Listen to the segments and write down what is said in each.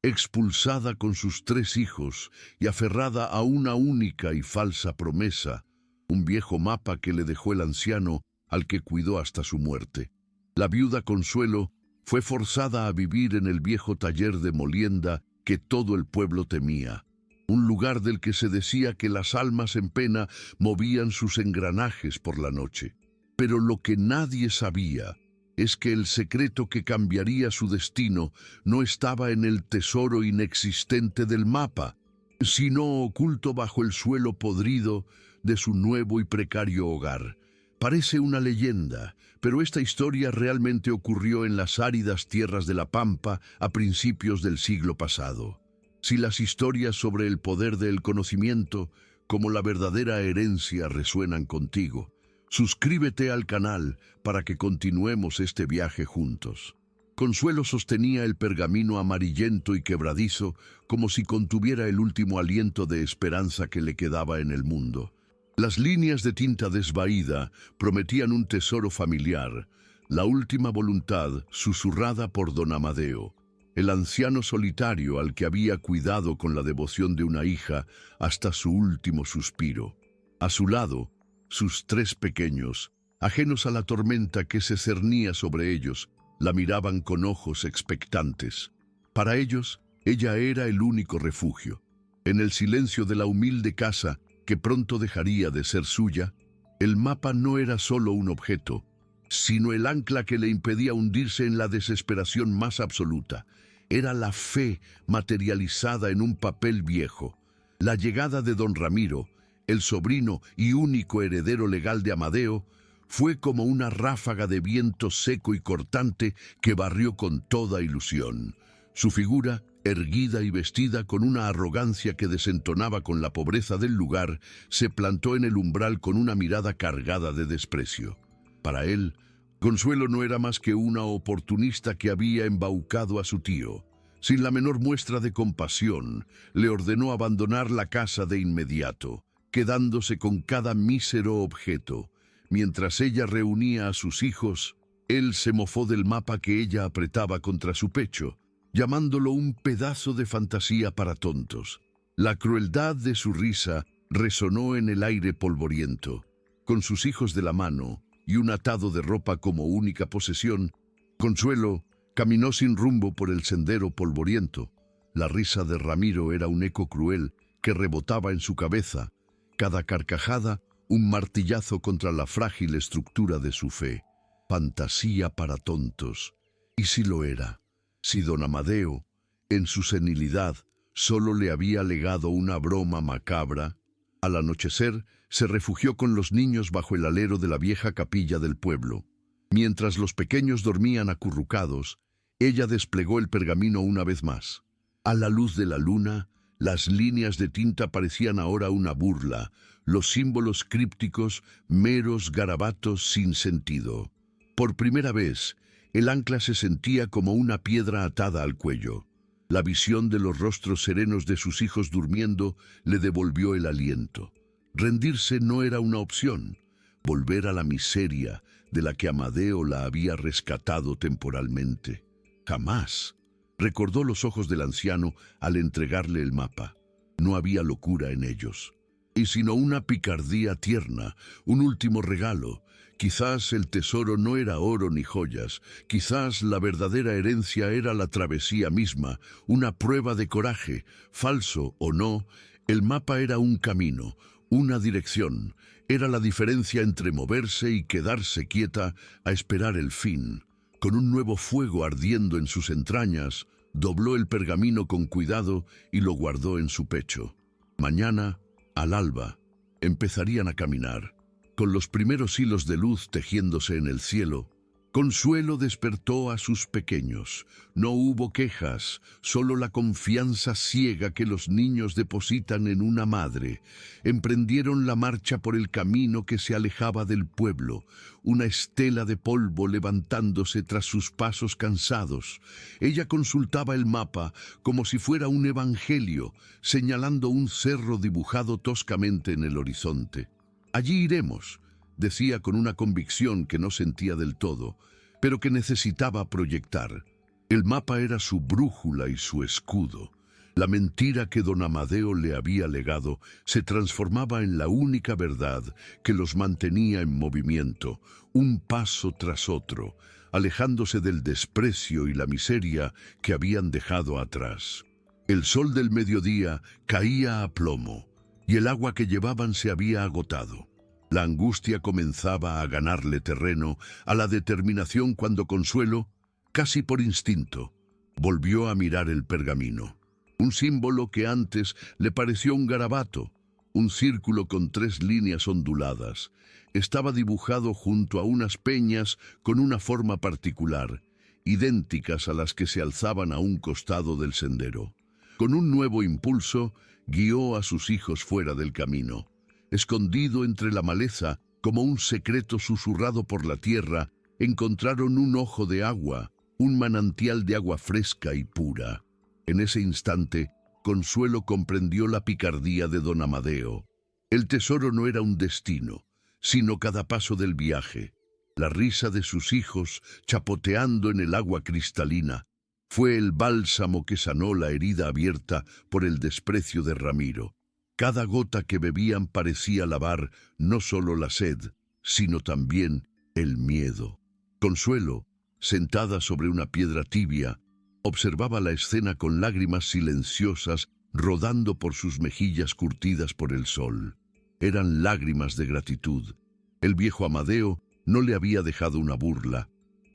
expulsada con sus 3 hijos y aferrada a una única y falsa promesa, un viejo mapa que le dejó el anciano al que cuidó hasta su muerte. La viuda Consuelo fue forzada a vivir en el viejo taller de molienda que todo el pueblo temía, un lugar del que se decía que las almas en pena movían sus engranajes por la noche. Pero lo que nadie sabía es que el secreto que cambiaría su destino no estaba en el tesoro inexistente del mapa, sino oculto bajo el suelo podrido de su nuevo y precario hogar. Parece una leyenda, pero esta historia realmente ocurrió en las áridas tierras de la Pampa a principios del siglo pasado. Si las historias sobre el poder del conocimiento, como la verdadera herencia, resuenan contigo, suscríbete al canal para que continuemos este viaje juntos. Consuelo sostenía el pergamino amarillento y quebradizo como si contuviera el último aliento de esperanza que le quedaba en el mundo. Las líneas de tinta desvaída prometían un tesoro familiar, la última voluntad susurrada por don Amadeo, el anciano solitario al que había cuidado con la devoción de una hija hasta su último suspiro. A su lado, sus 3 pequeños, ajenos a la tormenta que se cernía sobre ellos, la miraban con ojos expectantes. Para ellos, ella era el único refugio. En el silencio de la humilde casa, que pronto dejaría de ser suya, el mapa no era solo un objeto, sino el ancla que le impedía hundirse en la desesperación más absoluta. Era la fe materializada en un papel viejo. La llegada de don Ramiro, el sobrino y único heredero legal de Amadeo, fue como una ráfaga de viento seco y cortante que barrió con toda ilusión. Su figura, erguida y vestida con una arrogancia que desentonaba con la pobreza del lugar, se plantó en el umbral con una mirada cargada de desprecio. Para él, Consuelo no era más que una oportunista que había embaucado a su tío. Sin la menor muestra de compasión, le ordenó abandonar la casa de inmediato, quedándose con cada mísero objeto. Mientras ella reunía a sus hijos, él se mofó del mapa que ella apretaba contra su pecho, llamándolo un pedazo de fantasía para tontos. La crueldad de su risa resonó en el aire polvoriento. Con sus hijos de la mano y un atado de ropa como única posesión, Consuelo caminó sin rumbo por el sendero polvoriento. La risa de Ramiro era un eco cruel que rebotaba en su cabeza, cada carcajada un martillazo contra la frágil estructura de su fe. Fantasía para tontos. Y si lo era. Si don Amadeo, en su senilidad, solo le había legado una broma macabra, al anochecer se refugió con los niños bajo el alero de la vieja capilla del pueblo. Mientras los pequeños dormían acurrucados, ella desplegó el pergamino una vez más. A la luz de la luna, las líneas de tinta parecían ahora una burla, los símbolos crípticos meros garabatos sin sentido. Por primera vez, el ancla se sentía como una piedra atada al cuello. La visión de los rostros serenos de sus hijos durmiendo le devolvió el aliento. Rendirse no era una opción. Volver a la miseria de la que Amadeo la había rescatado temporalmente. Jamás. Recordó los ojos del anciano al entregarle el mapa. No había locura en ellos, y sino una picardía tierna, un último regalo. Quizás el tesoro no era oro ni joyas, quizás la verdadera herencia era la travesía misma, una prueba de coraje. Falso o no, el mapa era un camino, una dirección. Era la diferencia entre moverse y quedarse quieta a esperar el fin. Con un nuevo fuego ardiendo en sus entrañas, dobló el pergamino con cuidado y lo guardó en su pecho. Mañana, al alba, empezarían a caminar. Con los primeros hilos de luz tejiéndose en el cielo, Consuelo despertó a sus pequeños. No hubo quejas, solo la confianza ciega que los niños depositan en una madre. Emprendieron la marcha por el camino que se alejaba del pueblo, una estela de polvo levantándose tras sus pasos cansados. Ella consultaba el mapa como si fuera un evangelio, señalando un cerro dibujado toscamente en el horizonte. «Allí iremos», decía con una convicción que no sentía del todo, pero que necesitaba proyectar. El mapa era su brújula y su escudo. La mentira que don Amadeo le había legado se transformaba en la única verdad que los mantenía en movimiento, un paso tras otro, alejándose del desprecio y la miseria que habían dejado atrás. El sol del mediodía caía a plomo, y el agua que llevaban se había agotado. La angustia comenzaba a ganarle terreno a la determinación cuando Consuelo, casi por instinto, volvió a mirar el pergamino. Un símbolo que antes le pareció un garabato, un círculo con 3 líneas onduladas. Estaba dibujado junto a unas peñas con una forma particular, idénticas a las que se alzaban a un costado del sendero. Con un nuevo impulso, guió a sus hijos fuera del camino. Escondido entre la maleza, como un secreto susurrado por la tierra, encontraron un ojo de agua, un manantial de agua fresca y pura. En ese instante, Consuelo comprendió la picardía de don Amadeo. El tesoro no era un destino, sino cada paso del viaje. La risa de sus hijos, chapoteando en el agua cristalina, fue el bálsamo que sanó la herida abierta por el desprecio de Ramiro. Cada gota que bebían parecía lavar no solo la sed, sino también el miedo. Consuelo, sentada sobre una piedra tibia, observaba la escena con lágrimas silenciosas rodando por sus mejillas curtidas por el sol. Eran lágrimas de gratitud. El viejo Amadeo no le había dejado una burla,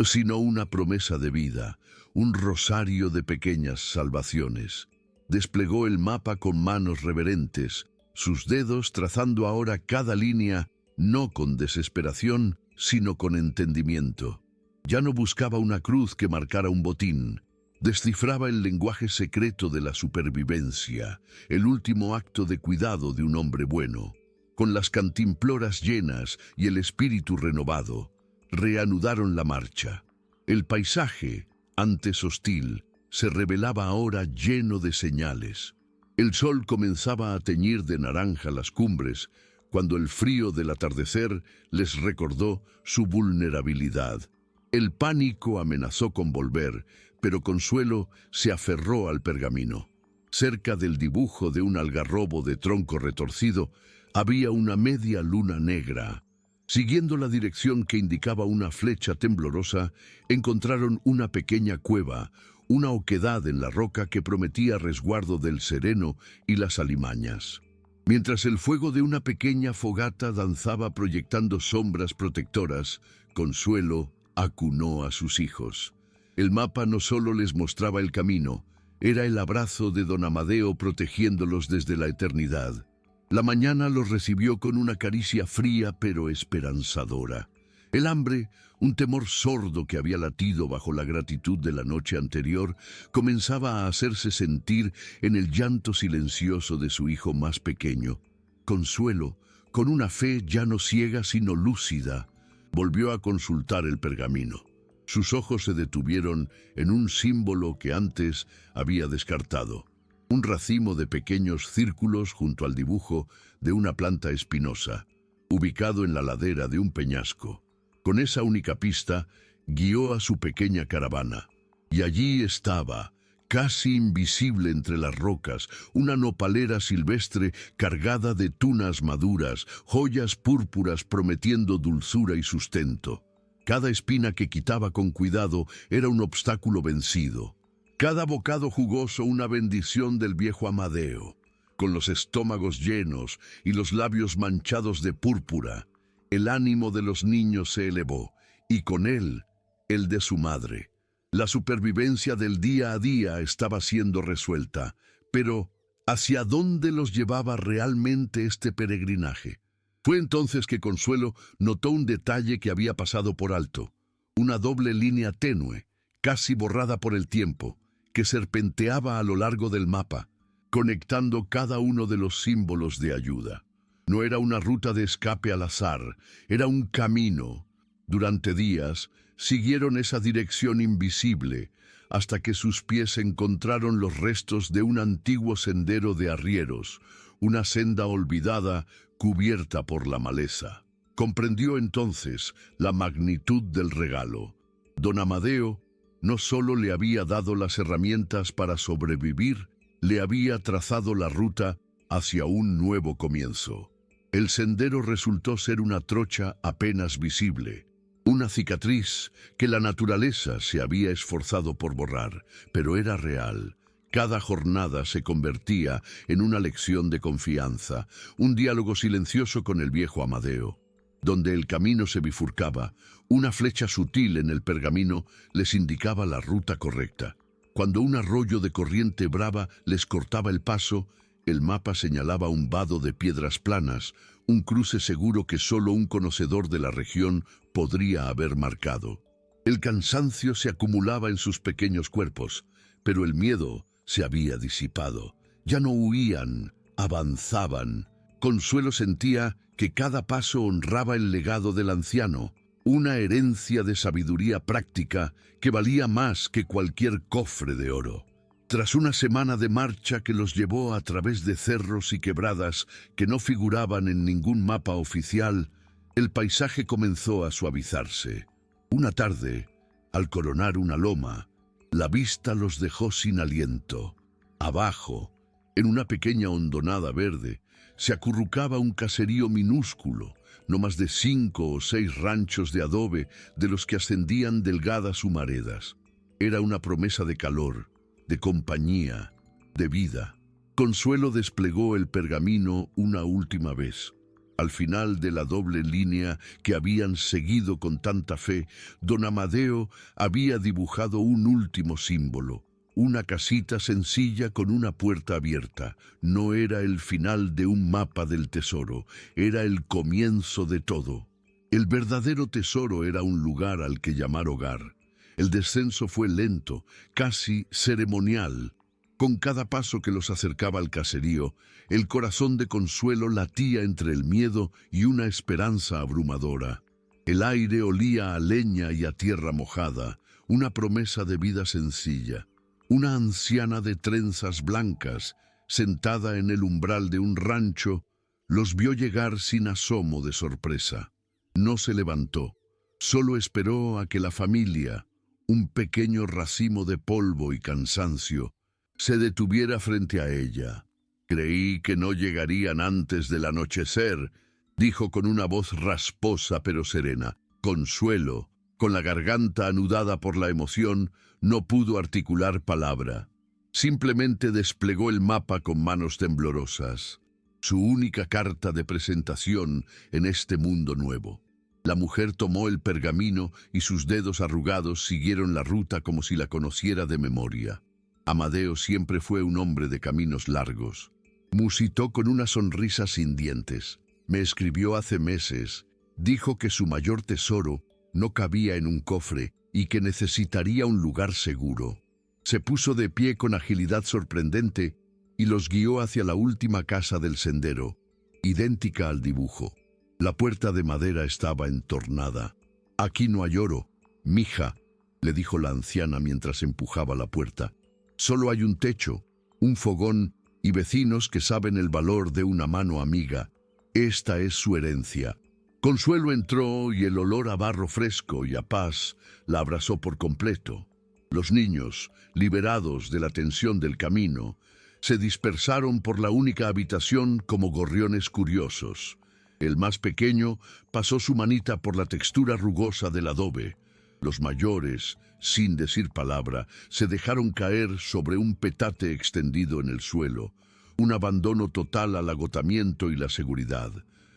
sino una promesa de vida, un rosario de pequeñas salvaciones. Desplegó el mapa con manos reverentes, sus dedos trazando ahora cada línea, no con desesperación, sino con entendimiento. Ya no buscaba una cruz que marcara un botín. Descifraba el lenguaje secreto de la supervivencia, el último acto de cuidado de un hombre bueno. Con las cantimploras llenas y el espíritu renovado, reanudaron la marcha. El paisaje, antes hostil, se revelaba ahora lleno de señales. El sol comenzaba a teñir de naranja las cumbres, cuando el frío del atardecer les recordó su vulnerabilidad. El pánico amenazó con volver, pero Consuelo se aferró al pergamino. Cerca del dibujo de un algarrobo de tronco retorcido había una media luna negra. Siguiendo la dirección que indicaba una flecha temblorosa, encontraron una pequeña cueva, una oquedad en la roca que prometía resguardo del sereno y las alimañas. Mientras el fuego de una pequeña fogata danzaba proyectando sombras protectoras, Consuelo acunó a sus hijos. El mapa no solo les mostraba el camino, era el abrazo de don Amadeo protegiéndolos desde la eternidad. La mañana los recibió con una caricia fría pero esperanzadora. El hambre, un temor sordo que había latido bajo la gratitud de la noche anterior, comenzaba a hacerse sentir en el llanto silencioso de su hijo más pequeño. Consuelo, con una fe ya no ciega sino lúcida, volvió a consultar el pergamino. Sus ojos se detuvieron en un símbolo que antes había descartado. Un racimo de pequeños círculos junto al dibujo de una planta espinosa, ubicado en la ladera de un peñasco. Con esa única pista, guió a su pequeña caravana. Y allí estaba, casi invisible entre las rocas, una nopalera silvestre cargada de tunas maduras, joyas púrpuras prometiendo dulzura y sustento. Cada espina que quitaba con cuidado era un obstáculo vencido. Cada bocado jugoso una bendición del viejo Amadeo. Con los estómagos llenos y los labios manchados de púrpura, el ánimo de los niños se elevó, y con él, el de su madre. La supervivencia del día a día estaba siendo resuelta, pero ¿hacia dónde los llevaba realmente este peregrinaje? Fue entonces que Consuelo notó un detalle que había pasado por alto, una doble línea tenue, casi borrada por el tiempo, que serpenteaba a lo largo del mapa, conectando cada uno de los símbolos de ayuda. No era una ruta de escape al azar, era un camino. Durante días, siguieron esa dirección invisible, hasta que sus pies encontraron los restos de un antiguo sendero de arrieros, una senda olvidada cubierta por la maleza. Comprendió entonces la magnitud del regalo. Don Amadeo, no solo le había dado las herramientas para sobrevivir, le había trazado la ruta hacia un nuevo comienzo. El sendero resultó ser una trocha apenas visible, una cicatriz que la naturaleza se había esforzado por borrar, pero era real. Cada jornada se convertía en una lección de confianza, un diálogo silencioso con el viejo Amadeo. Donde el camino se bifurcaba, una flecha sutil en el pergamino les indicaba la ruta correcta. Cuando un arroyo de corriente brava les cortaba el paso, el mapa señalaba un vado de piedras planas, un cruce seguro que solo un conocedor de la región podría haber marcado. El cansancio se acumulaba en sus pequeños cuerpos, pero el miedo se había disipado. Ya no huían, avanzaban. Consuelo sentía que cada paso honraba el legado del anciano, una herencia de sabiduría práctica que valía más que cualquier cofre de oro. Tras una semana de marcha que los llevó a través de cerros y quebradas que no figuraban en ningún mapa oficial, el paisaje comenzó a suavizarse. Una tarde, al coronar una loma, la vista los dejó sin aliento. Abajo, en una pequeña hondonada verde, se acurrucaba un caserío minúsculo, no más de 5 o 6 ranchos de adobe de los que ascendían delgadas humaredas. Era una promesa de calor, de compañía, de vida. Consuelo desplegó el pergamino una última vez. Al final de la doble línea que habían seguido con tanta fe, don Amadeo había dibujado un último símbolo. Una casita sencilla con una puerta abierta. No era el final de un mapa del tesoro, era el comienzo de todo. El verdadero tesoro era un lugar al que llamar hogar. El descenso fue lento, casi ceremonial. Con cada paso que los acercaba al caserío, el corazón de Consuelo latía entre el miedo y una esperanza abrumadora. El aire olía a leña y a tierra mojada, una promesa de vida sencilla. Una anciana de trenzas blancas, sentada en el umbral de un rancho, los vio llegar sin asomo de sorpresa. No se levantó, solo esperó a que la familia, un pequeño racimo de polvo y cansancio, se detuviera frente a ella. «Creí que no llegarían antes del anochecer», dijo con una voz rasposa pero serena. Consuelo, con la garganta anudada por la emoción, no pudo articular palabra. Simplemente desplegó el mapa con manos temblorosas. Su única carta de presentación en este mundo nuevo. La mujer tomó el pergamino y sus dedos arrugados siguieron la ruta como si la conociera de memoria. Amadeo siempre fue un hombre de caminos largos. Musitó con una sonrisa sin dientes. Me escribió hace meses. Dijo que su mayor tesoro no cabía en un cofre y que necesitaría un lugar seguro. Se puso de pie con agilidad sorprendente y los guió hacia la última casa del sendero, idéntica al dibujo. La puerta de madera estaba entornada. «Aquí no hay oro, mija», le dijo la anciana mientras empujaba la puerta. «Solo hay un techo, un fogón y vecinos que saben el valor de una mano amiga. Esta es su herencia». Consuelo entró y el olor a barro fresco y a paz la abrazó por completo. Los niños, liberados de la tensión del camino, se dispersaron por la única habitación como gorriones curiosos. El más pequeño pasó su manita por la textura rugosa del adobe. Los mayores, sin decir palabra, se dejaron caer sobre un petate extendido en el suelo, un abandono total al agotamiento y la seguridad.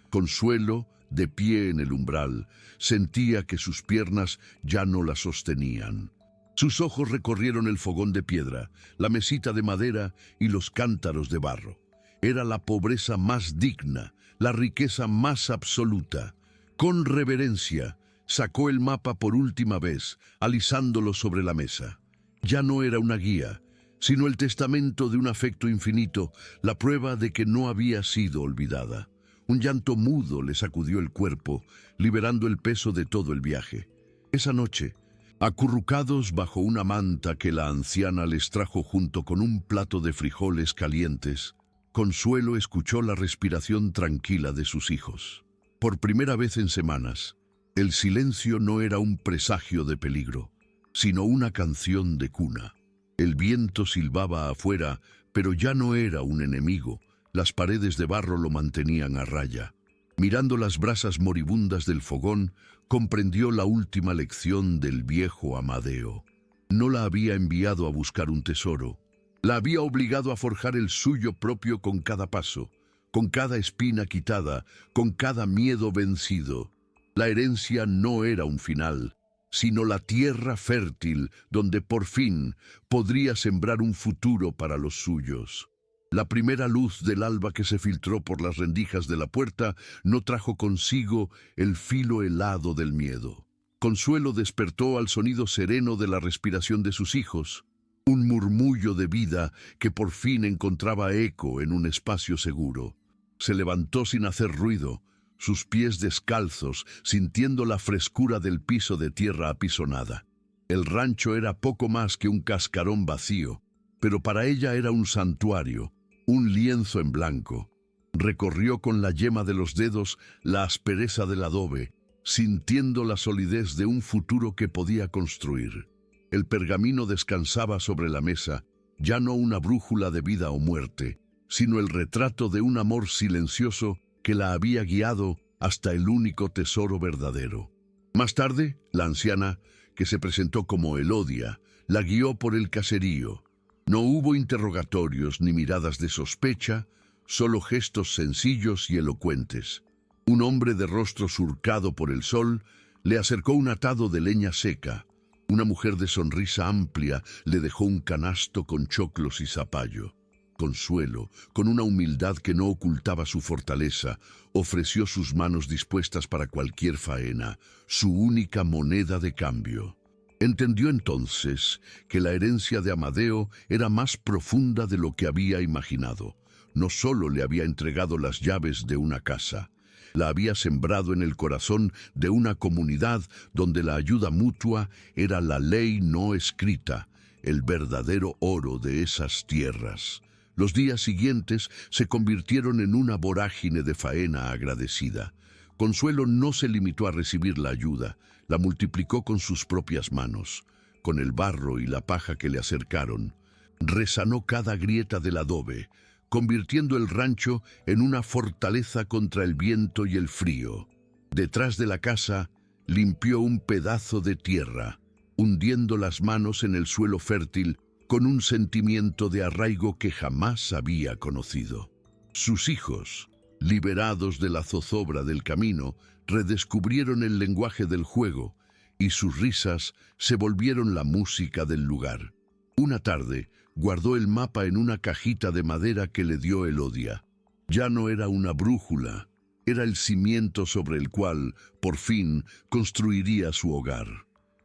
Consuelo, de pie en el umbral, sentía que sus piernas ya no la sostenían. Sus ojos recorrieron el fogón de piedra, la mesita de madera y los cántaros de barro. Era la pobreza más digna, la riqueza más absoluta. Con reverencia, sacó el mapa por última vez, alisándolo sobre la mesa. Ya no era una guía, sino el testamento de un afecto infinito, la prueba de que no había sido olvidada. Un llanto mudo le sacudió el cuerpo, liberando el peso de todo el viaje. Esa noche, acurrucados bajo una manta que la anciana les trajo junto con un plato de frijoles calientes, Consuelo escuchó la respiración tranquila de sus hijos. Por primera vez en semanas, el silencio no era un presagio de peligro. sino una canción de cuna. El viento silbaba afuera, pero ya no era un enemigo. Las paredes de barro lo mantenían a raya. Mirando las brasas moribundas del fogón, comprendió la última lección del viejo Amadeo. No la había enviado a buscar un tesoro. La había obligado a forjar el suyo propio con cada paso, con cada espina quitada, con cada miedo vencido. La herencia no era un final, sino la tierra fértil donde por fin podría sembrar un futuro para los suyos. La primera luz del alba que se filtró por las rendijas de la puerta no trajo consigo el filo helado del miedo. Consuelo despertó al sonido sereno de la respiración de sus hijos, un murmullo de vida que por fin encontraba eco en un espacio seguro. Se levantó sin hacer ruido, sus pies descalzos, sintiendo la frescura del piso de tierra apisonada. El rancho era poco más que un cascarón vacío, pero para ella era un santuario, un lienzo en blanco. Recorrió con la yema de los dedos la aspereza del adobe, sintiendo la solidez de un futuro que podía construir. El pergamino descansaba sobre la mesa, ya no una brújula de vida o muerte, sino el retrato de un amor silencioso que la había guiado hasta el único tesoro verdadero. Más tarde, la anciana, que se presentó como Elodia, la guió por el caserío. No hubo interrogatorios ni miradas de sospecha, solo gestos sencillos y elocuentes. Un hombre de rostro surcado por el sol le acercó un atado de leña seca. Una mujer de sonrisa amplia le dejó un canasto con choclos y zapallo. Consuelo, con una humildad que no ocultaba su fortaleza, ofreció sus manos dispuestas para cualquier faena, su única moneda de cambio. Entendió entonces que la herencia de Amadeo era más profunda de lo que había imaginado. No solo le había entregado las llaves de una casa, la había sembrado en el corazón de una comunidad donde la ayuda mutua era la ley no escrita, el verdadero oro de esas tierras. Los días siguientes se convirtieron en una vorágine de faena agradecida. Consuelo no se limitó a recibir la ayuda, la multiplicó con sus propias manos. Con el barro y la paja que le acercaron, resanó cada grieta del adobe, convirtiendo el rancho en una fortaleza contra el viento y el frío. Detrás de la casa, limpió un pedazo de tierra, hundiendo las manos en el suelo fértil con un sentimiento de arraigo que jamás había conocido. Sus hijos, liberados de la zozobra del camino, redescubrieron el lenguaje del juego y sus risas se volvieron la música del lugar. Una tarde, guardó el mapa en una cajita de madera que le dio Elodia. Ya no era una brújula, era el cimiento sobre el cual, por fin, construiría su hogar.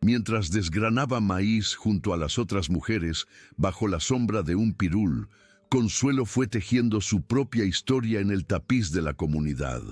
Mientras desgranaba maíz junto a las otras mujeres, bajo la sombra de un pirul, Consuelo fue tejiendo su propia historia en el tapiz de la comunidad.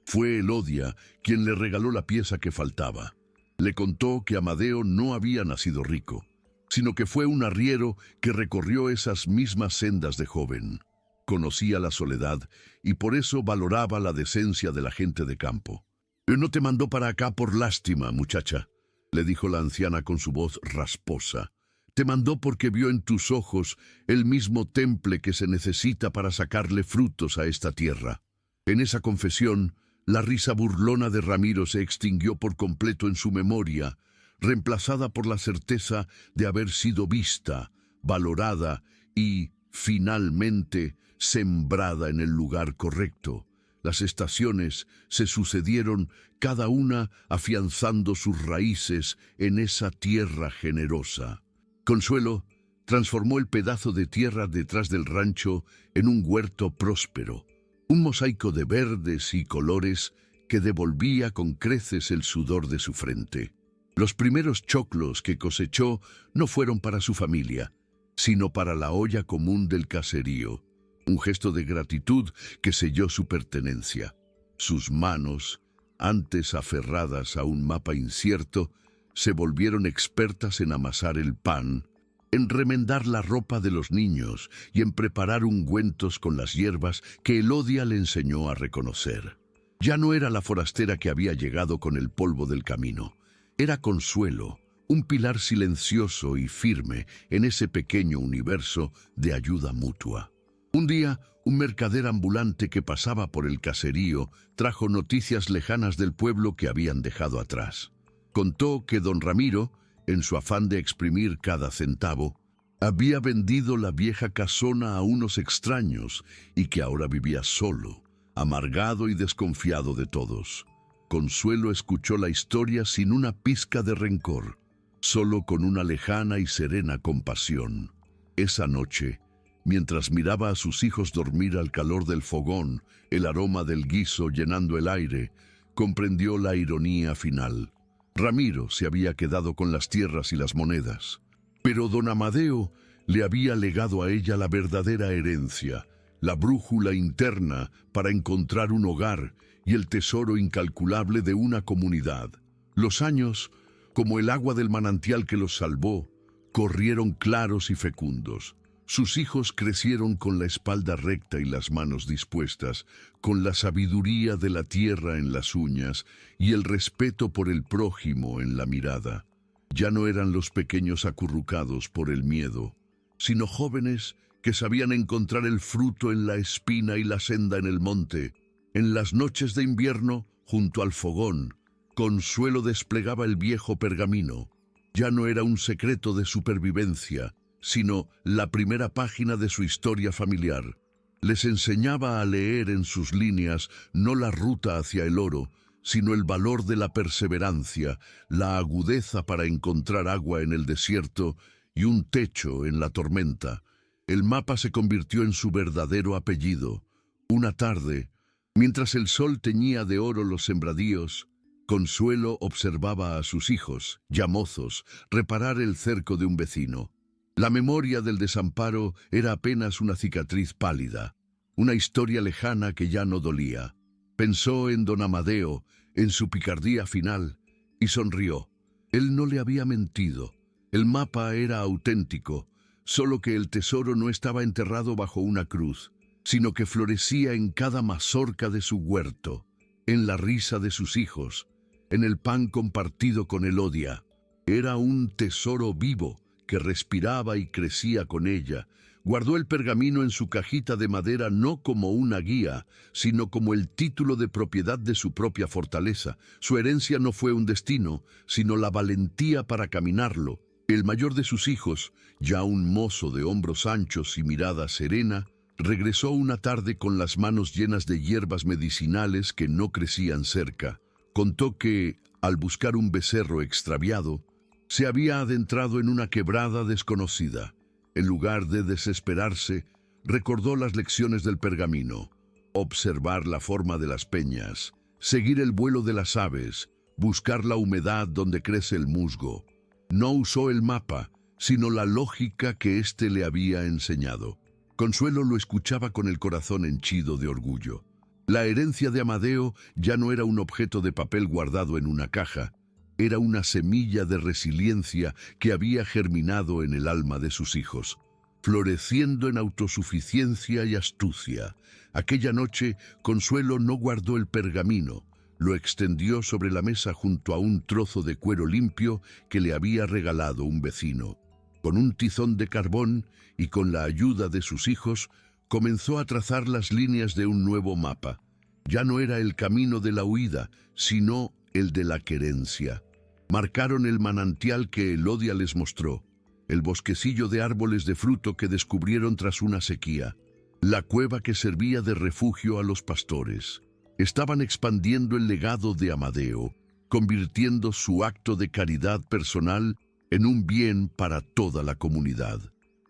Fue Elodia quien le regaló la pieza que faltaba. Le contó que Amadeo no había nacido rico, sino que fue un arriero que recorrió esas mismas sendas de joven. Conocía la soledad y por eso valoraba la decencia de la gente de campo. «No te mandó para acá por lástima, muchacha», le dijo la anciana con su voz rasposa. «Te mandó porque vio en tus ojos el mismo temple que se necesita para sacarle frutos a esta tierra». En esa confesión, la risa burlona de Ramiro se extinguió por completo en su memoria, reemplazada por la certeza de haber sido vista, valorada y, finalmente, sembrada en el lugar correcto. Las estaciones se sucedieron, cada una afianzando sus raíces en esa tierra generosa. Consuelo transformó el pedazo de tierra detrás del rancho en un huerto próspero, un mosaico de verdes y colores que devolvía con creces el sudor de su frente. Los primeros choclos que cosechó no fueron para su familia, sino para la olla común del caserío, un gesto de gratitud que selló su pertenencia. Sus manos, antes aferradas a un mapa incierto, se volvieron expertas en amasar el pan, en remendar la ropa de los niños y en preparar ungüentos con las hierbas que Elodia le enseñó a reconocer. Ya no era la forastera que había llegado con el polvo del camino. Era Consuelo, un pilar silencioso y firme en ese pequeño universo de ayuda mutua. Un día, un mercader ambulante que pasaba por el caserío trajo noticias lejanas del pueblo que habían dejado atrás. Contó que don Ramiro, en su afán de exprimir cada centavo, había vendido la vieja casona a unos extraños y que ahora vivía solo, amargado y desconfiado de todos. Consuelo escuchó la historia sin una pizca de rencor, solo con una lejana y serena compasión. Esa noche, mientras miraba a sus hijos dormir al calor del fogón, el aroma del guiso llenando el aire, comprendió la ironía final. Ramiro se había quedado con las tierras y las monedas, pero don Amadeo le había legado a ella la verdadera herencia, la brújula interna para encontrar un hogar y el tesoro incalculable de una comunidad. Los años, como el agua del manantial que los salvó, corrieron claros y fecundos. Sus hijos crecieron con la espalda recta y las manos dispuestas, con la sabiduría de la tierra en las uñas y el respeto por el prójimo en la mirada. Ya no eran los pequeños acurrucados por el miedo, sino jóvenes que sabían encontrar el fruto en la espina y la senda en el monte. En las noches de invierno, junto al fogón, Consuelo desplegaba el viejo pergamino. Ya no era un secreto de supervivencia, sino la primera página de su historia familiar. Les enseñaba a leer en sus líneas no la ruta hacia el oro, sino el valor de la perseverancia, la agudeza para encontrar agua en el desierto y un techo en la tormenta. El mapa se convirtió en su verdadero apellido. Una tarde, mientras el sol teñía de oro los sembradíos, Consuelo observaba a sus hijos, ya mozos, reparar el cerco de un vecino. La memoria del desamparo era apenas una cicatriz pálida, una historia lejana que ya no dolía. Pensó en don Amadeo, en su picardía final, y sonrió. Él no le había mentido. El mapa era auténtico, solo que el tesoro no estaba enterrado bajo una cruz, sino que florecía en cada mazorca de su huerto, en la risa de sus hijos, en el pan compartido con Elodia. Era un tesoro vivo que respiraba y crecía con ella. Guardó el pergamino en su cajita de madera no como una guía, sino como el título de propiedad de su propia fortaleza. Su herencia no fue un destino, sino la valentía para caminarlo. El mayor de sus hijos, ya un mozo de hombros anchos y mirada serena, regresó una tarde con las manos llenas de hierbas medicinales que no crecían cerca. Contó que, al buscar un becerro extraviado, se había adentrado en una quebrada desconocida. En lugar de desesperarse, recordó las lecciones del pergamino: observar la forma de las peñas, seguir el vuelo de las aves, buscar la humedad donde crece el musgo. No usó el mapa, sino la lógica que éste le había enseñado. Consuelo lo escuchaba con el corazón henchido de orgullo. La herencia de Amadeo ya no era un objeto de papel guardado en una caja, era una semilla de resiliencia que había germinado en el alma de sus hijos, floreciendo en autosuficiencia y astucia. Aquella noche, Consuelo no guardó el pergamino, lo extendió sobre la mesa junto a un trozo de cuero limpio que le había regalado un vecino. Con un tizón de carbón y con la ayuda de sus hijos, comenzó a trazar las líneas de un nuevo mapa. Ya no era el camino de la huida, sino el de la querencia. Marcaron el manantial que Elodia les mostró, el bosquecillo de árboles de fruto que descubrieron tras una sequía, la cueva que servía de refugio a los pastores. Estaban expandiendo el legado de Amadeo, convirtiendo su acto de caridad personal en un bien para toda la comunidad.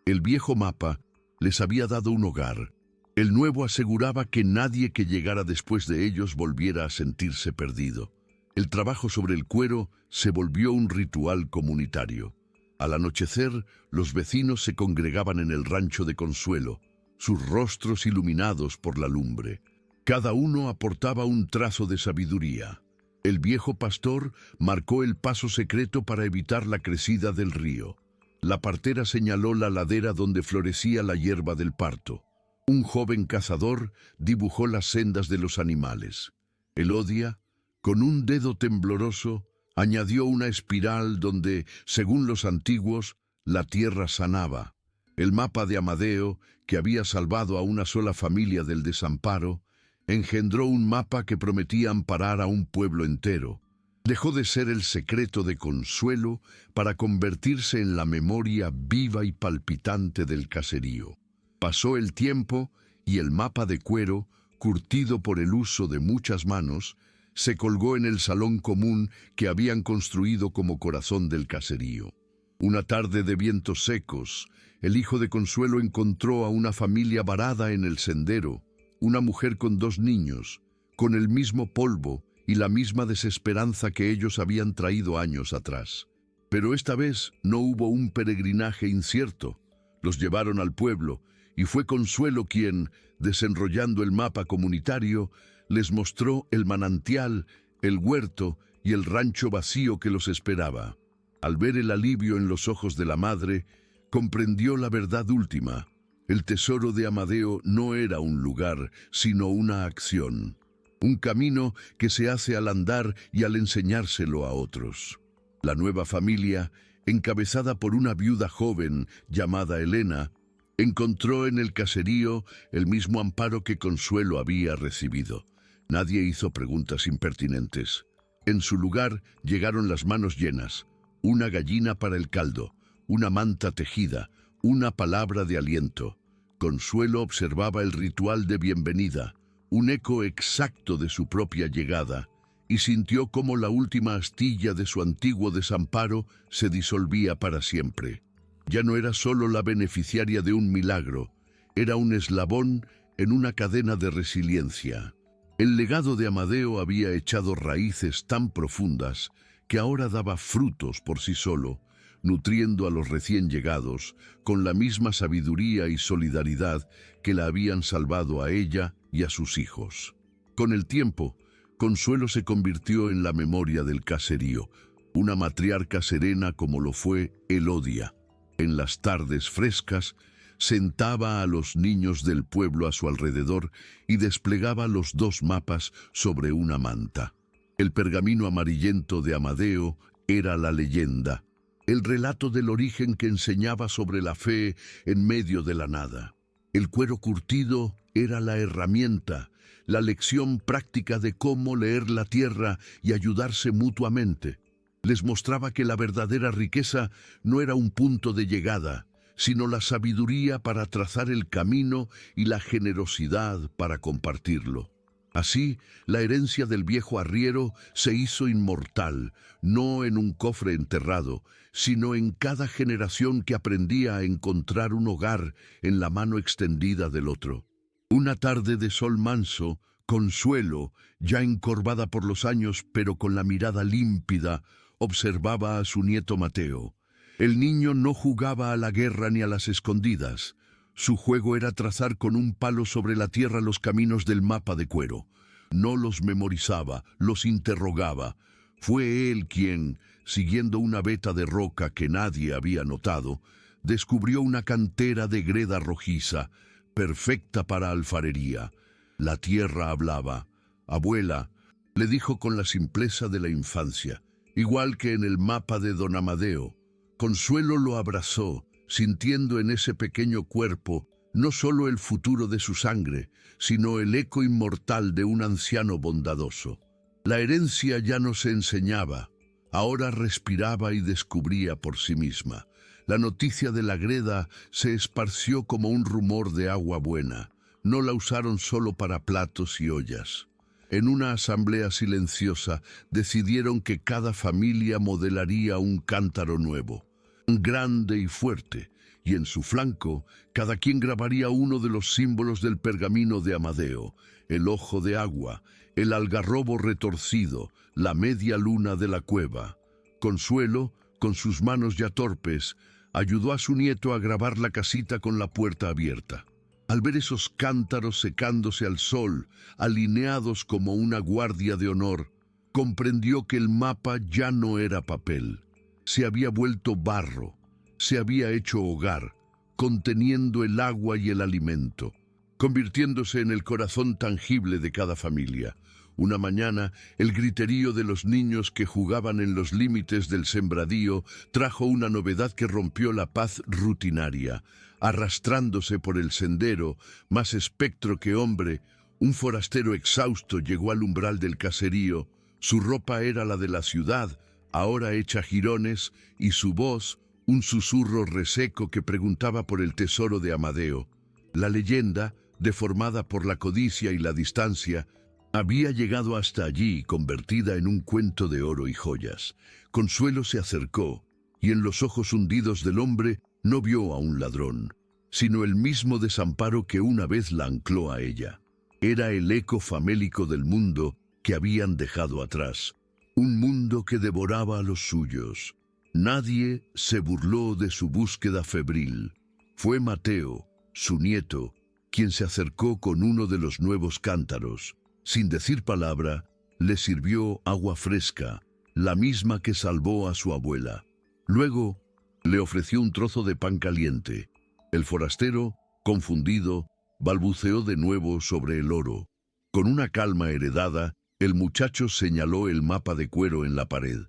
El viejo mapa les había dado un hogar. El nuevo aseguraba que nadie que llegara después de ellos volviera a sentirse perdido. El trabajo sobre el cuero se volvió un ritual comunitario. Al anochecer, los vecinos se congregaban en el rancho de Consuelo, sus rostros iluminados por la lumbre. Cada uno aportaba un trazo de sabiduría. El viejo pastor marcó el paso secreto para evitar la crecida del río. La partera señaló la ladera donde florecía la hierba del parto. Un joven cazador dibujó las sendas de los animales. Elodia, con un dedo tembloroso, Añadió una espiral donde, según los antiguos, la tierra sanaba. El mapa de Amadeo, que había salvado a una sola familia del desamparo, engendró un mapa que prometía amparar a un pueblo entero. Dejó de ser el secreto de Consuelo para convertirse en la memoria viva y palpitante del caserío. Pasó el tiempo y el mapa de cuero, curtido por el uso de muchas manos, se colgó en el salón común que habían construido como corazón del caserío. Una tarde de vientos secos, el hijo de Consuelo encontró a una familia varada en el sendero, una mujer con 2 niños, con el mismo polvo y la misma desesperanza que ellos habían traído años atrás. Pero esta vez no hubo un peregrinaje incierto. Los llevaron al pueblo, y fue Consuelo quien, desenrollando el mapa comunitario, les mostró el manantial, el huerto y el rancho vacío que los esperaba. Al ver el alivio en los ojos de la madre, comprendió la verdad última. El tesoro de Amadeo no era un lugar, sino una acción. Un camino que se hace al andar y al enseñárselo a otros. La nueva familia, encabezada por una viuda joven llamada Elena, encontró en el caserío el mismo amparo que Consuelo había recibido. Nadie hizo preguntas impertinentes. En su lugar llegaron las manos llenas, una gallina para el caldo, una manta tejida, una palabra de aliento. Consuelo observaba el ritual de bienvenida, un eco exacto de su propia llegada, y sintió cómo la última astilla de su antiguo desamparo se disolvía para siempre. Ya no era solo la beneficiaria de un milagro, era un eslabón en una cadena de resiliencia. El legado de Amadeo había echado raíces tan profundas que ahora daba frutos por sí solo, nutriendo a los recién llegados con la misma sabiduría y solidaridad que la habían salvado a ella y a sus hijos. Con el tiempo, Consuelo se convirtió en la memoria del caserío, una matriarca serena como lo fue Elodia. En las tardes frescas, sentaba a los niños del pueblo a su alrededor y desplegaba los 2 mapas sobre una manta. El pergamino amarillento de Amadeo era la leyenda, el relato del origen que enseñaba sobre la fe en medio de la nada. El cuero curtido era la herramienta, la lección práctica de cómo leer la tierra y ayudarse mutuamente. Les mostraba que la verdadera riqueza no era un punto de llegada, sino la sabiduría para trazar el camino y la generosidad para compartirlo. Así, la herencia del viejo arriero se hizo inmortal, no en un cofre enterrado, sino en cada generación que aprendía a encontrar un hogar en la mano extendida del otro. Una tarde de sol manso, Consuelo, ya encorvada por los años pero con la mirada límpida, observaba a su nieto Mateo. El niño no jugaba a la guerra ni a las escondidas. Su juego era trazar con un palo sobre la tierra los caminos del mapa de cuero. No los memorizaba, los interrogaba. Fue él quien, siguiendo una veta de roca que nadie había notado, descubrió una cantera de greda rojiza, perfecta para alfarería. La tierra hablaba. «Abuela», le dijo con la simpleza de la infancia, igual que en el mapa de don Amadeo. Consuelo lo abrazó, sintiendo en ese pequeño cuerpo no solo el futuro de su sangre, sino el eco inmortal de un anciano bondadoso. La herencia ya no se enseñaba, ahora respiraba y descubría por sí misma. La noticia de la greda se esparció como un rumor de agua buena. No la usaron solo para platos y ollas. En una asamblea silenciosa decidieron que cada familia modelaría un cántaro nuevo, grande y fuerte, y en su flanco cada quien grabaría uno de los símbolos del pergamino de Amadeo: el ojo de agua, el algarrobo retorcido, la media luna de la cueva. Consuelo, con sus manos ya torpes, ayudó a su nieto a grabar la casita con la puerta abierta. Al ver esos cántaros secándose al sol, alineados como una guardia de honor, comprendió que el mapa ya no era papel. Se había vuelto barro, se había hecho hogar, conteniendo el agua y el alimento, convirtiéndose en el corazón tangible de cada familia, Una mañana, el griterío de los niños que jugaban en los límites del sembradío trajo una novedad que rompió la paz rutinaria. Arrastrándose por el sendero, más espectro que hombre, un forastero exhausto llegó al umbral del caserío. Su ropa era la de la ciudad, ahora hecha jirones, y su voz, un susurro reseco que preguntaba por el tesoro de Amadeo. La leyenda, deformada por la codicia y la distancia, había llegado hasta allí, convertida en un cuento de oro y joyas. Consuelo se acercó, y en los ojos hundidos del hombre no vio a un ladrón, sino el mismo desamparo que una vez la ancló a ella. Era el eco famélico del mundo que habían dejado atrás, un mundo que devoraba a los suyos. Nadie se burló de su búsqueda febril. Fue Mateo, su nieto, quien se acercó con uno de los nuevos cántaros. Sin decir palabra, le sirvió agua fresca, la misma que salvó a su abuela. Luego, le ofreció un trozo de pan caliente. El forastero, confundido, balbuceó de nuevo sobre el oro. Con una calma heredada, el muchacho señaló el mapa de cuero en la pared.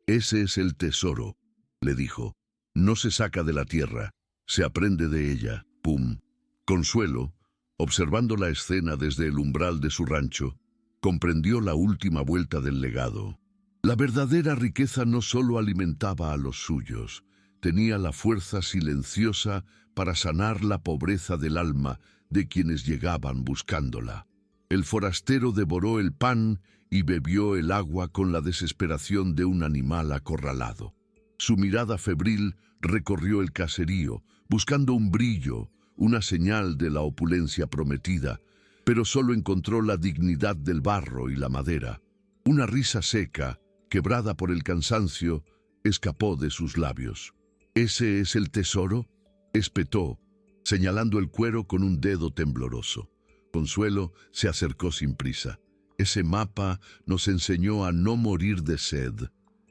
«Ese es el tesoro», le dijo. «No se saca de la tierra, se aprende de ella». ¡Pum! Consuelo, observando la escena desde el umbral de su rancho, comprendió la última vuelta del legado. La verdadera riqueza no solo alimentaba a los suyos, tenía la fuerza silenciosa para sanar la pobreza del alma de quienes llegaban buscándola. El forastero devoró el pan y bebió el agua con la desesperación de un animal acorralado. Su mirada febril recorrió el caserío, buscando un brillo, una señal de la opulencia prometida, pero solo encontró la dignidad del barro y la madera. Una risa seca, quebrada por el cansancio, escapó de sus labios. «¿Ese es el tesoro?», espetó, señalando el cuero con un dedo tembloroso. Consuelo se acercó sin prisa. «Ese mapa nos enseñó a no morir de sed.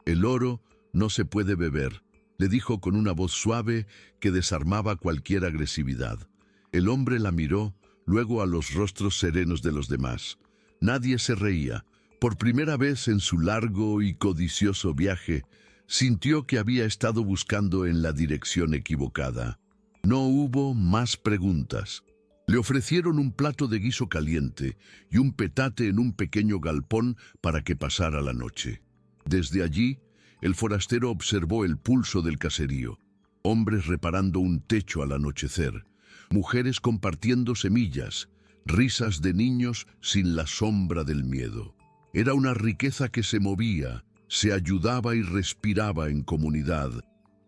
El oro no se puede beber», le dijo con una voz suave que desarmaba cualquier agresividad. El hombre la miró, luego a los rostros serenos de los demás. Nadie se reía. Por primera vez en su largo y codicioso viaje, sintió que había estado buscando en la dirección equivocada. No hubo más preguntas. Le ofrecieron un plato de guiso caliente y un petate en un pequeño galpón para que pasara la noche. Desde allí, el forastero observó el pulso del caserío. Hombres reparando un techo al anochecer, mujeres compartiendo semillas, risas de niños sin la sombra del miedo. Era una riqueza que se movía, se ayudaba y respiraba en comunidad,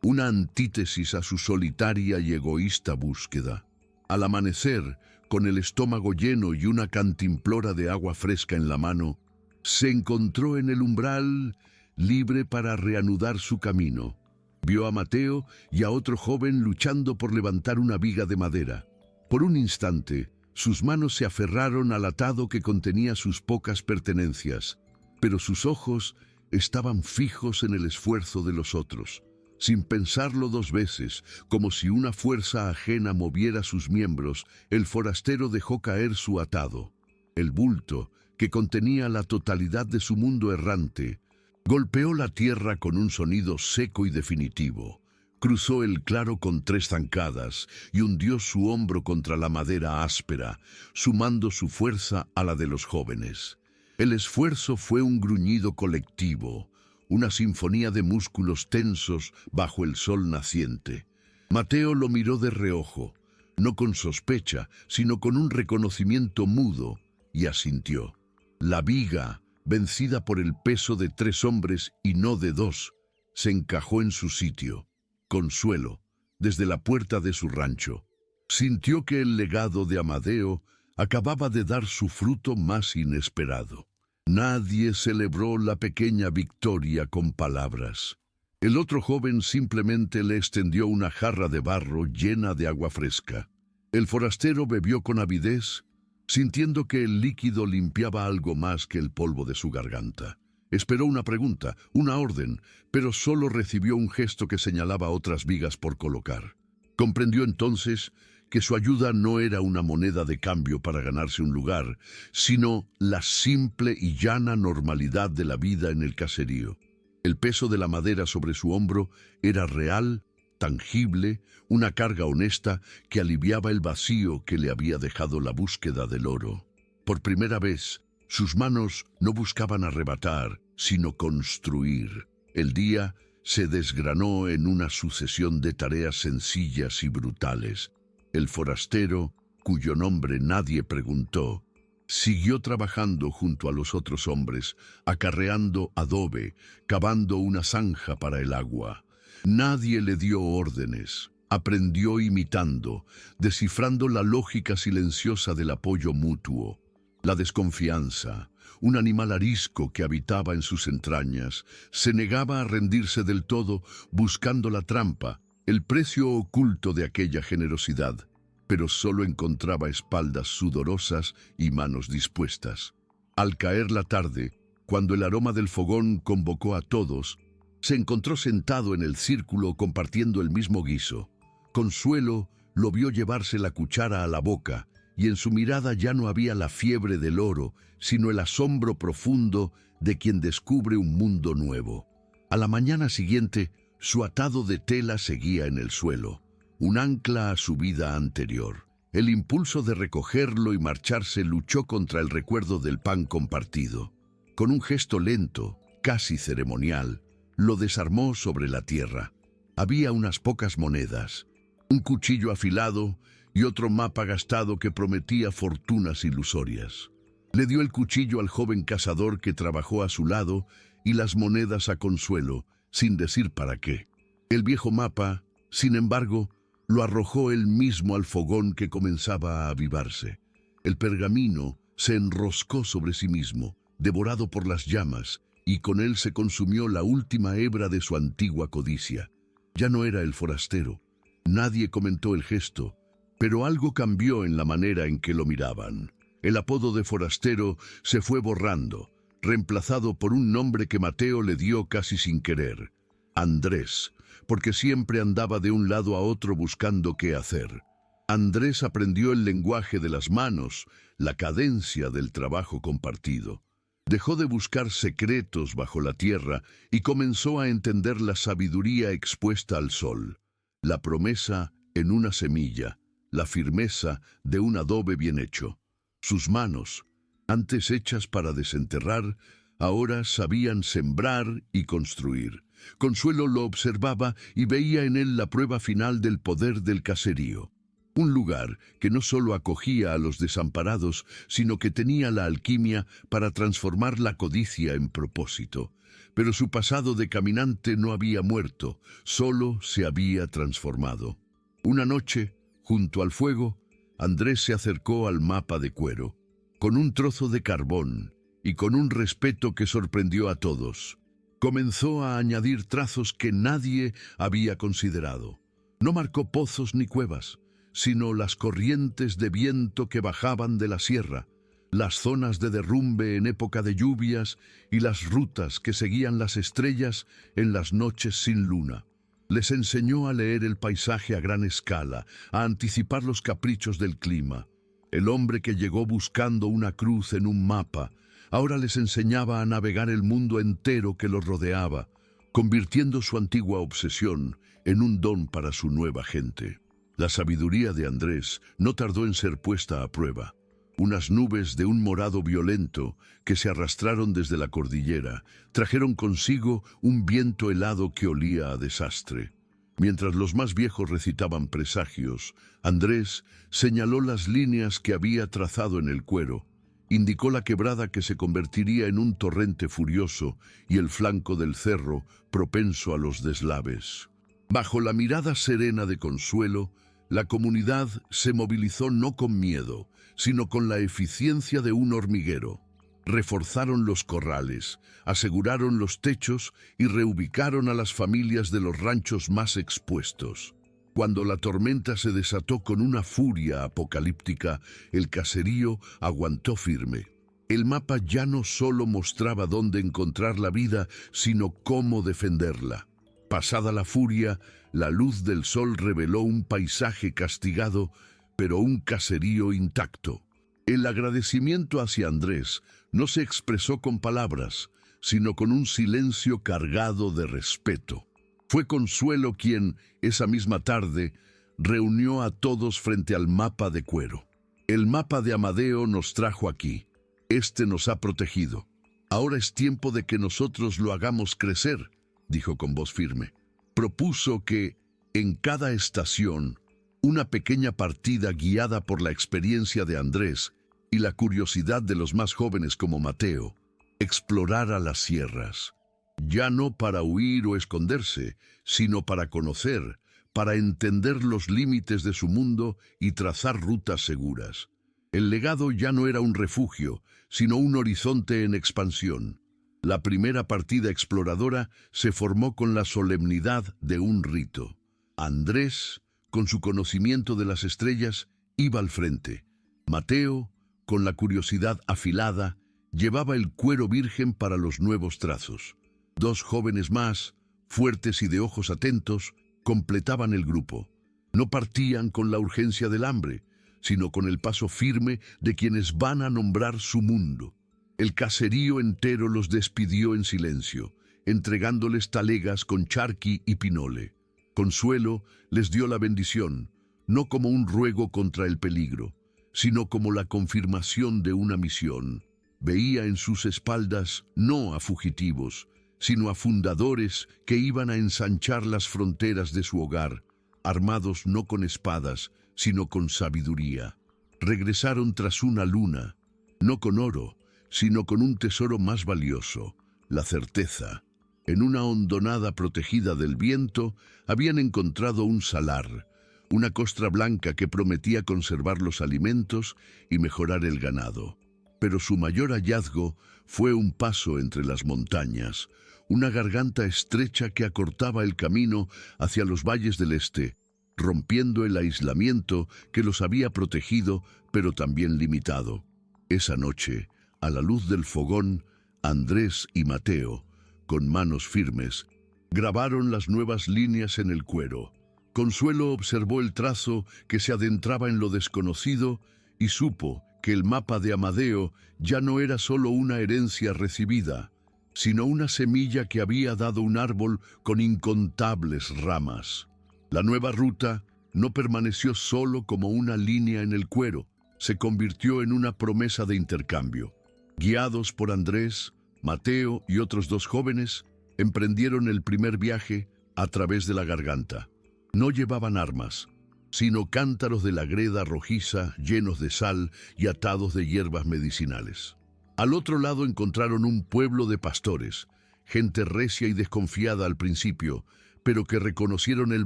una antítesis a su solitaria y egoísta búsqueda. Al amanecer, con el estómago lleno y una cantimplora de agua fresca en la mano, se encontró en el umbral libre para reanudar su camino. Vio a Mateo y a otro joven luchando por levantar una viga de madera. Por un instante, sus manos se aferraron al atado que contenía sus pocas pertenencias, pero sus ojos estaban fijos en el esfuerzo de los otros. Sin pensarlo dos veces, como si una fuerza ajena moviera sus miembros, el forastero dejó caer su atado. El bulto, que contenía la totalidad de su mundo errante, golpeó la tierra con un sonido seco y definitivo. Cruzó el claro con 3 zancadas y hundió su hombro contra la madera áspera, sumando su fuerza a la de los jóvenes. El esfuerzo fue un gruñido colectivo, una sinfonía de músculos tensos bajo el sol naciente. Mateo lo miró de reojo, no con sospecha, sino con un reconocimiento mudo, y asintió. La viga, vencida por el peso de 3 hombres y no de 2, se encajó en su sitio. Consuelo, desde la puerta de su rancho, sintió que el legado de Amadeo acababa de dar su fruto más inesperado. Nadie celebró la pequeña victoria con palabras. El otro joven simplemente le extendió una jarra de barro llena de agua fresca. El forastero bebió con avidez, sintiendo que el líquido limpiaba algo más que el polvo de su garganta. Esperó una pregunta, una orden, pero solo recibió un gesto que señalaba otras vigas por colocar. Comprendió entonces que su ayuda no era una moneda de cambio para ganarse un lugar, sino la simple y llana normalidad de la vida en el caserío. El peso de la madera sobre su hombro era real, tangible, una carga honesta que aliviaba el vacío que le había dejado la búsqueda del oro. Por primera vez, sus manos no buscaban arrebatar, sino construir. El día se desgranó en una sucesión de tareas sencillas y brutales. El forastero, cuyo nombre nadie preguntó, siguió trabajando junto a los otros hombres, acarreando adobe, cavando una zanja para el agua. Nadie le dio órdenes. Aprendió imitando, descifrando la lógica silenciosa del apoyo mutuo. La desconfianza, un animal arisco que habitaba en sus entrañas, se negaba a rendirse del todo buscando la trampa, el precio oculto de aquella generosidad, pero solo encontraba espaldas sudorosas y manos dispuestas. Al caer la tarde, cuando el aroma del fogón convocó a todos, se encontró sentado en el círculo compartiendo el mismo guiso. Consuelo lo vio llevarse la cuchara a la boca, y en su mirada ya no había la fiebre del oro, sino el asombro profundo de quien descubre un mundo nuevo. A la mañana siguiente, su atado de tela seguía en el suelo, un ancla a su vida anterior. El impulso de recogerlo y marcharse luchó contra el recuerdo del pan compartido. Con un gesto lento, casi ceremonial, lo desarmó sobre la tierra. Había unas pocas monedas, un cuchillo afilado y otro mapa gastado que prometía fortunas ilusorias. Le dio el cuchillo al joven cazador que trabajó a su lado y las monedas a Consuelo, sin decir para qué. El viejo mapa, sin embargo, lo arrojó él mismo al fogón que comenzaba a avivarse. El pergamino se enroscó sobre sí mismo, devorado por las llamas, y con él se consumió la última hebra de su antigua codicia. Ya no era el forastero. Nadie comentó el gesto, pero algo cambió en la manera en que lo miraban. El apodo de forastero se fue borrando, reemplazado por un nombre que Mateo le dio casi sin querer: Andrés, porque siempre andaba de un lado a otro buscando qué hacer. Andrés aprendió el lenguaje de las manos, la cadencia del trabajo compartido. Dejó de buscar secretos bajo la tierra y comenzó a entender la sabiduría expuesta al sol, la promesa en una semilla, la firmeza de un adobe bien hecho. Sus manos, antes hechas para desenterrar, ahora sabían sembrar y construir. Consuelo lo observaba y veía en él la prueba final del poder del caserío. Un lugar que no solo acogía a los desamparados, sino que tenía la alquimia para transformar la codicia en propósito. Pero su pasado de caminante no había muerto, solo se había transformado. Una noche, junto al fuego, Andrés se acercó al mapa de cuero, con un trozo de carbón y con un respeto que sorprendió a todos. Comenzó a añadir trazos que nadie había considerado. No marcó pozos ni cuevas, sino las corrientes de viento que bajaban de la sierra, las zonas de derrumbe en época de lluvias y las rutas que seguían las estrellas en las noches sin luna. Les enseñó a leer el paisaje a gran escala, a anticipar los caprichos del clima. El hombre que llegó buscando una cruz en un mapa, ahora les enseñaba a navegar el mundo entero que los rodeaba, convirtiendo su antigua obsesión en un don para su nueva gente. La sabiduría de Andrés no tardó en ser puesta a prueba. Unas nubes de un morado violento que se arrastraron desde la cordillera trajeron consigo un viento helado que olía a desastre. Mientras los más viejos recitaban presagios, Andrés señaló las líneas que había trazado en el cuero, indicó la quebrada que se convertiría en un torrente furioso y el flanco del cerro propenso a los deslaves. Bajo la mirada serena de Consuelo, la comunidad se movilizó no con miedo, sino con la eficiencia de un hormiguero. Reforzaron los corrales, aseguraron los techos y reubicaron a las familias de los ranchos más expuestos. Cuando la tormenta se desató con una furia apocalíptica, el caserío aguantó firme. El mapa ya no solo mostraba dónde encontrar la vida, sino cómo defenderla. Pasada la furia, la luz del sol reveló un paisaje castigado, pero un caserío intacto. El agradecimiento hacia Andrés no se expresó con palabras, sino con un silencio cargado de respeto. Fue Consuelo quien, esa misma tarde, reunió a todos frente al mapa de cuero. El mapa de Amadeo nos trajo aquí. Este nos ha protegido. Ahora es tiempo de que nosotros lo hagamos crecer, dijo con voz firme. Propuso que, en cada estación, una pequeña partida guiada por la experiencia de Andrés y la curiosidad de los más jóvenes como Mateo, explorara las sierras, ya no para huir o esconderse, sino para conocer, para entender los límites de su mundo y trazar rutas seguras. El legado ya no era un refugio, sino un horizonte en expansión. La primera partida exploradora se formó con la solemnidad de un rito. Andrés, con su conocimiento de las estrellas, iba al frente. Mateo, con la curiosidad afilada, llevaba el cuero virgen para los nuevos trazos. Dos jóvenes más, fuertes y de ojos atentos, completaban el grupo. No partían con la urgencia del hambre, sino con el paso firme de quienes van a nombrar su mundo. El caserío entero los despidió en silencio, entregándoles talegas con charqui y pinole. Consuelo les dio la bendición, no como un ruego contra el peligro, sino como la confirmación de una misión. Veía en sus espaldas no a fugitivos, sino a fundadores que iban a ensanchar las fronteras de su hogar, armados no con espadas, sino con sabiduría. Regresaron tras una luna, no con oro, sino con un tesoro más valioso, la certeza. En una hondonada protegida del viento, habían encontrado un salar, una costra blanca que prometía conservar los alimentos y mejorar el ganado. Pero su mayor hallazgo fue un paso entre las montañas, una garganta estrecha que acortaba el camino hacia los valles del este, rompiendo el aislamiento que los había protegido, pero también limitado. Esa noche, a la luz del fogón, Andrés y Mateo, con manos firmes, grabaron las nuevas líneas en el cuero. Consuelo observó el trazo que se adentraba en lo desconocido y supo que el mapa de Amadeo ya no era solo una herencia recibida, sino una semilla que había dado un árbol con incontables ramas. La nueva ruta no permaneció solo como una línea en el cuero, se convirtió en una promesa de intercambio. Guiados por Andrés, Mateo y otros dos jóvenes, emprendieron el primer viaje a través de la garganta. No llevaban armas, sino cántaros de la greda rojiza llenos de sal y atados de hierbas medicinales. Al otro lado encontraron un pueblo de pastores, gente recia y desconfiada al principio, pero que reconocieron el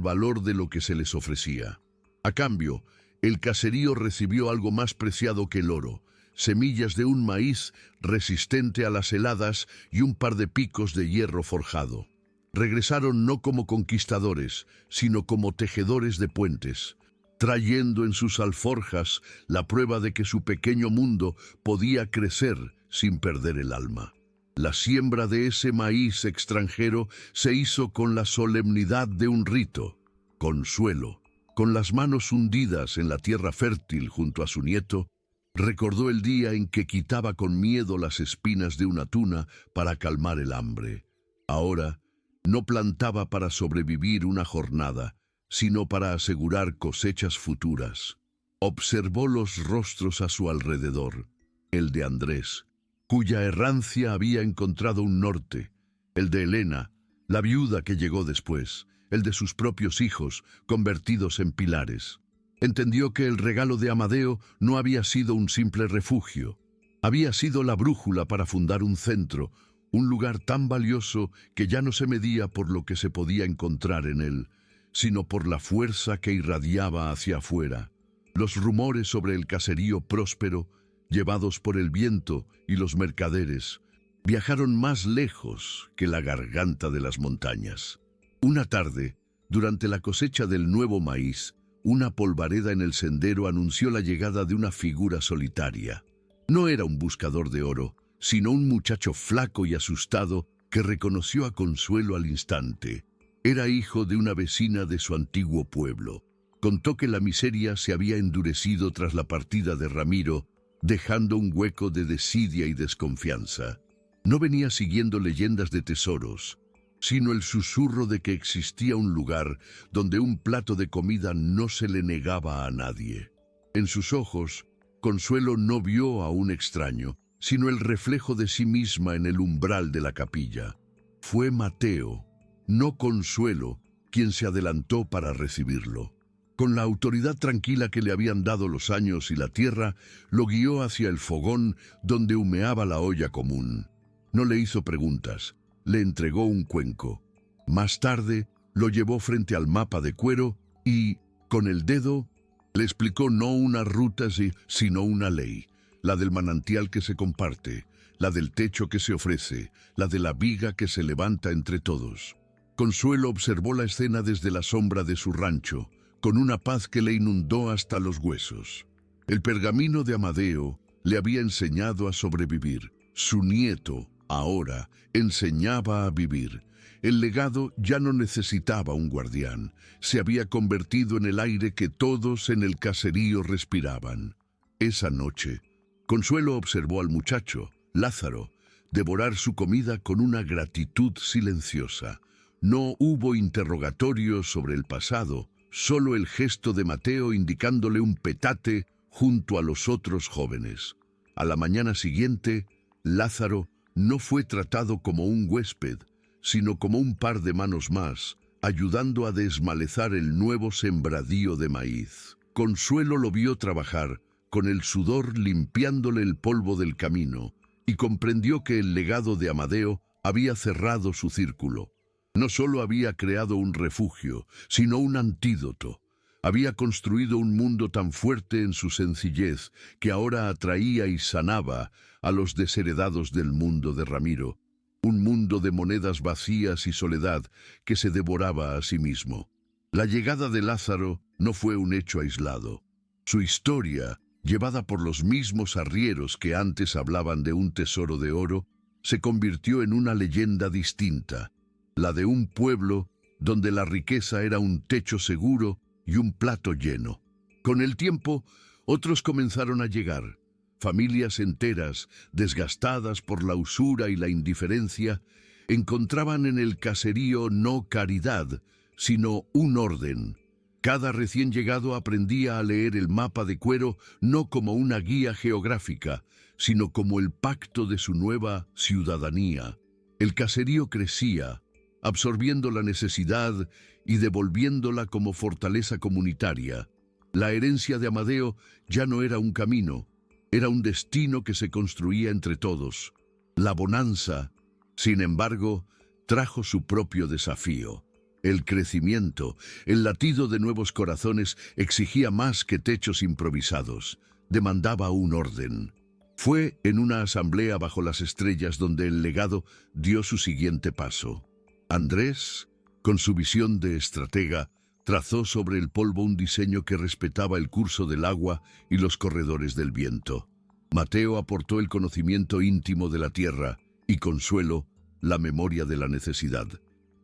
valor de lo que se les ofrecía. A cambio, el caserío recibió algo más preciado que el oro, semillas de un maíz resistente a las heladas y un par de picos de hierro forjado. Regresaron no como conquistadores, sino como tejedores de puentes, trayendo en sus alforjas la prueba de que su pequeño mundo podía crecer sin perder el alma. La siembra de ese maíz extranjero se hizo con la solemnidad de un rito. Consuelo, con las manos hundidas en la tierra fértil junto a su nieto, recordó el día en que quitaba con miedo las espinas de una tuna para calmar el hambre. Ahora, no plantaba para sobrevivir una jornada, sino para asegurar cosechas futuras. Observó los rostros a su alrededor, el de Andrés, cuya errancia había encontrado un norte, el de Elena, la viuda que llegó después, el de sus propios hijos, convertidos en pilares. Entendió que el regalo de Amadeo no había sido un simple refugio, había sido la brújula para fundar un centro, un lugar tan valioso que ya no se medía por lo que se podía encontrar en él, sino por la fuerza que irradiaba hacia afuera. Los rumores sobre el caserío próspero, llevados por el viento y los mercaderes, viajaron más lejos que la garganta de las montañas. Una tarde, durante la cosecha del nuevo maíz, una polvareda en el sendero anunció la llegada de una figura solitaria. No era un buscador de oro, sino un muchacho flaco y asustado que reconoció a Consuelo al instante. Era hijo de una vecina de su antiguo pueblo. Contó que la miseria se había endurecido tras la partida de Ramiro, dejando un hueco de desidia y desconfianza. No venía siguiendo leyendas de tesoros, sino el susurro de que existía un lugar donde un plato de comida no se le negaba a nadie. En sus ojos, Consuelo no vio a un extraño, sino el reflejo de sí misma en el umbral de la capilla. Fue Mateo, no Consuelo, quien se adelantó para recibirlo. Con la autoridad tranquila que le habían dado los años y la tierra, lo guió hacia el fogón donde humeaba la olla común. No le hizo preguntas, le entregó un cuenco. Más tarde, lo llevó frente al mapa de cuero y, con el dedo, le explicó no una ruta, sino una ley. La del manantial que se comparte, la del techo que se ofrece, la de la viga que se levanta entre todos. Consuelo observó la escena desde la sombra de su rancho, con una paz que le inundó hasta los huesos. El pergamino de Amadeo le había enseñado a sobrevivir. Su nieto, ahora, enseñaba a vivir. El legado ya no necesitaba un guardián. Se había convertido en el aire que todos en el caserío respiraban. Esa noche, Consuelo observó al muchacho, Lázaro, devorar su comida con una gratitud silenciosa. No hubo interrogatorios sobre el pasado, solo el gesto de Mateo indicándole un petate junto a los otros jóvenes. A la mañana siguiente, Lázaro no fue tratado como un huésped, sino como un par de manos más, ayudando a desmalezar el nuevo sembradío de maíz. Consuelo lo vio trabajar, con el sudor limpiándole el polvo del camino, y comprendió que el legado de Amadeo había cerrado su círculo. No solo había creado un refugio, sino un antídoto. Había construido un mundo tan fuerte en su sencillez que ahora atraía y sanaba a los desheredados del mundo de Ramiro. Un mundo de monedas vacías y soledad que se devoraba a sí mismo. La llegada de Lázaro no fue un hecho aislado. Su historia, llevada por los mismos arrieros que antes hablaban de un tesoro de oro, se convirtió en una leyenda distinta, la de un pueblo donde la riqueza era un techo seguro y un plato lleno. Con el tiempo, otros comenzaron a llegar. Familias enteras, desgastadas por la usura y la indiferencia, encontraban en el caserío no caridad, sino un orden. Cada recién llegado aprendía a leer el mapa de cuero no como una guía geográfica, sino como el pacto de su nueva ciudadanía. El caserío crecía, absorbiendo la necesidad y devolviéndola como fortaleza comunitaria. La herencia de Amadeo ya no era un camino, era un destino que se construía entre todos. La bonanza, sin embargo, trajo su propio desafío. El crecimiento, el latido de nuevos corazones exigía más que techos improvisados, demandaba un orden. Fue en una asamblea bajo las estrellas donde el legado dio su siguiente paso. Andrés, con su visión de estratega, trazó sobre el polvo un diseño que respetaba el curso del agua y los corredores del viento. Mateo aportó el conocimiento íntimo de la tierra y Consuelo, la memoria de la necesidad.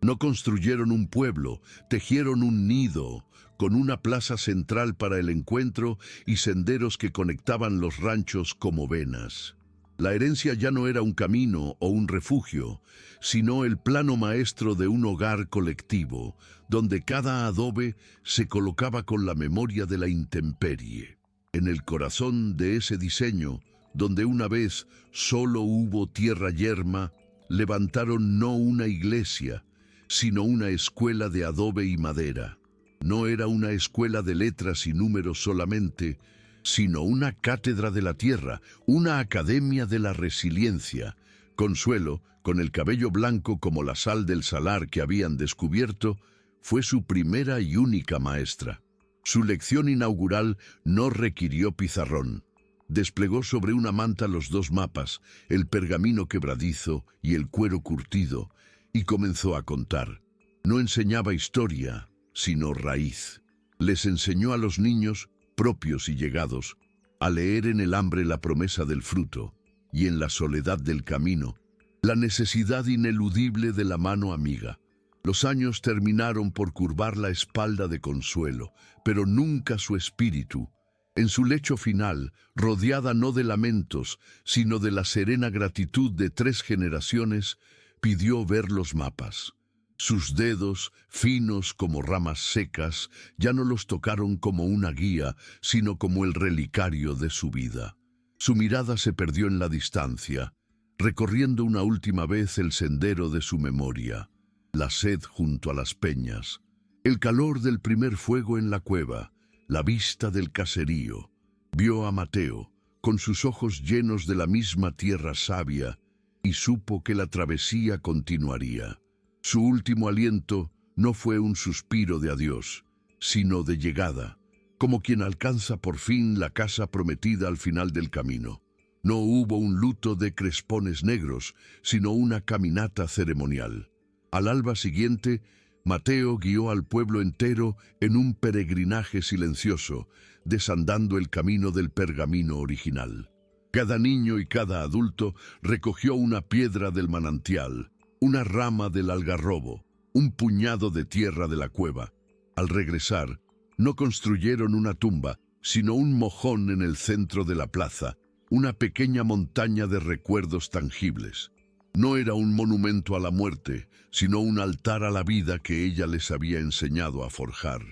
No construyeron un pueblo, tejieron un nido, con una plaza central para el encuentro y senderos que conectaban los ranchos como venas. La herencia ya no era un camino o un refugio, sino el plano maestro de un hogar colectivo, donde cada adobe se colocaba con la memoria de la intemperie. En el corazón de ese diseño, donde una vez solo hubo tierra yerma, levantaron no una iglesia, sino una escuela de adobe y madera. No era una escuela de letras y números solamente, sino una cátedra de la tierra, una academia de la resiliencia. Consuelo, con el cabello blanco como la sal del salar que habían descubierto, fue su primera y única maestra. Su lección inaugural no requirió pizarrón. Desplegó sobre una manta los dos mapas, el pergamino quebradizo y el cuero curtido, y comenzó a contar. No enseñaba historia, sino raíz. Les enseñó a los niños, propios y llegados, a leer en el hambre la promesa del fruto y en la soledad del camino, la necesidad ineludible de la mano amiga. Los años terminaron por curvar la espalda de Consuelo, pero nunca su espíritu. En su lecho final, rodeada no de lamentos, sino de la serena gratitud de 3 generaciones, pidió ver los mapas. Sus dedos, finos como ramas secas, ya no los tocaron como una guía, sino como el relicario de su vida. Su mirada se perdió en la distancia, recorriendo una última vez el sendero de su memoria, la sed junto a las peñas, el calor del primer fuego en la cueva, la vista del caserío. Vio a Mateo, con sus ojos llenos de la misma tierra sabia, y supo que la travesía continuaría. Su último aliento no fue un suspiro de adiós, sino de llegada, como quien alcanza por fin la casa prometida al final del camino. No hubo un luto de crespones negros, sino una caminata ceremonial. Al alba siguiente, Mateo guió al pueblo entero en un peregrinaje silencioso, desandando el camino del pergamino original. Cada niño y cada adulto recogió una piedra del manantial, una rama del algarrobo, un puñado de tierra de la cueva. Al regresar, no construyeron una tumba, sino un mojón en el centro de la plaza, una pequeña montaña de recuerdos tangibles. No era un monumento a la muerte, sino un altar a la vida que ella les había enseñado a forjar.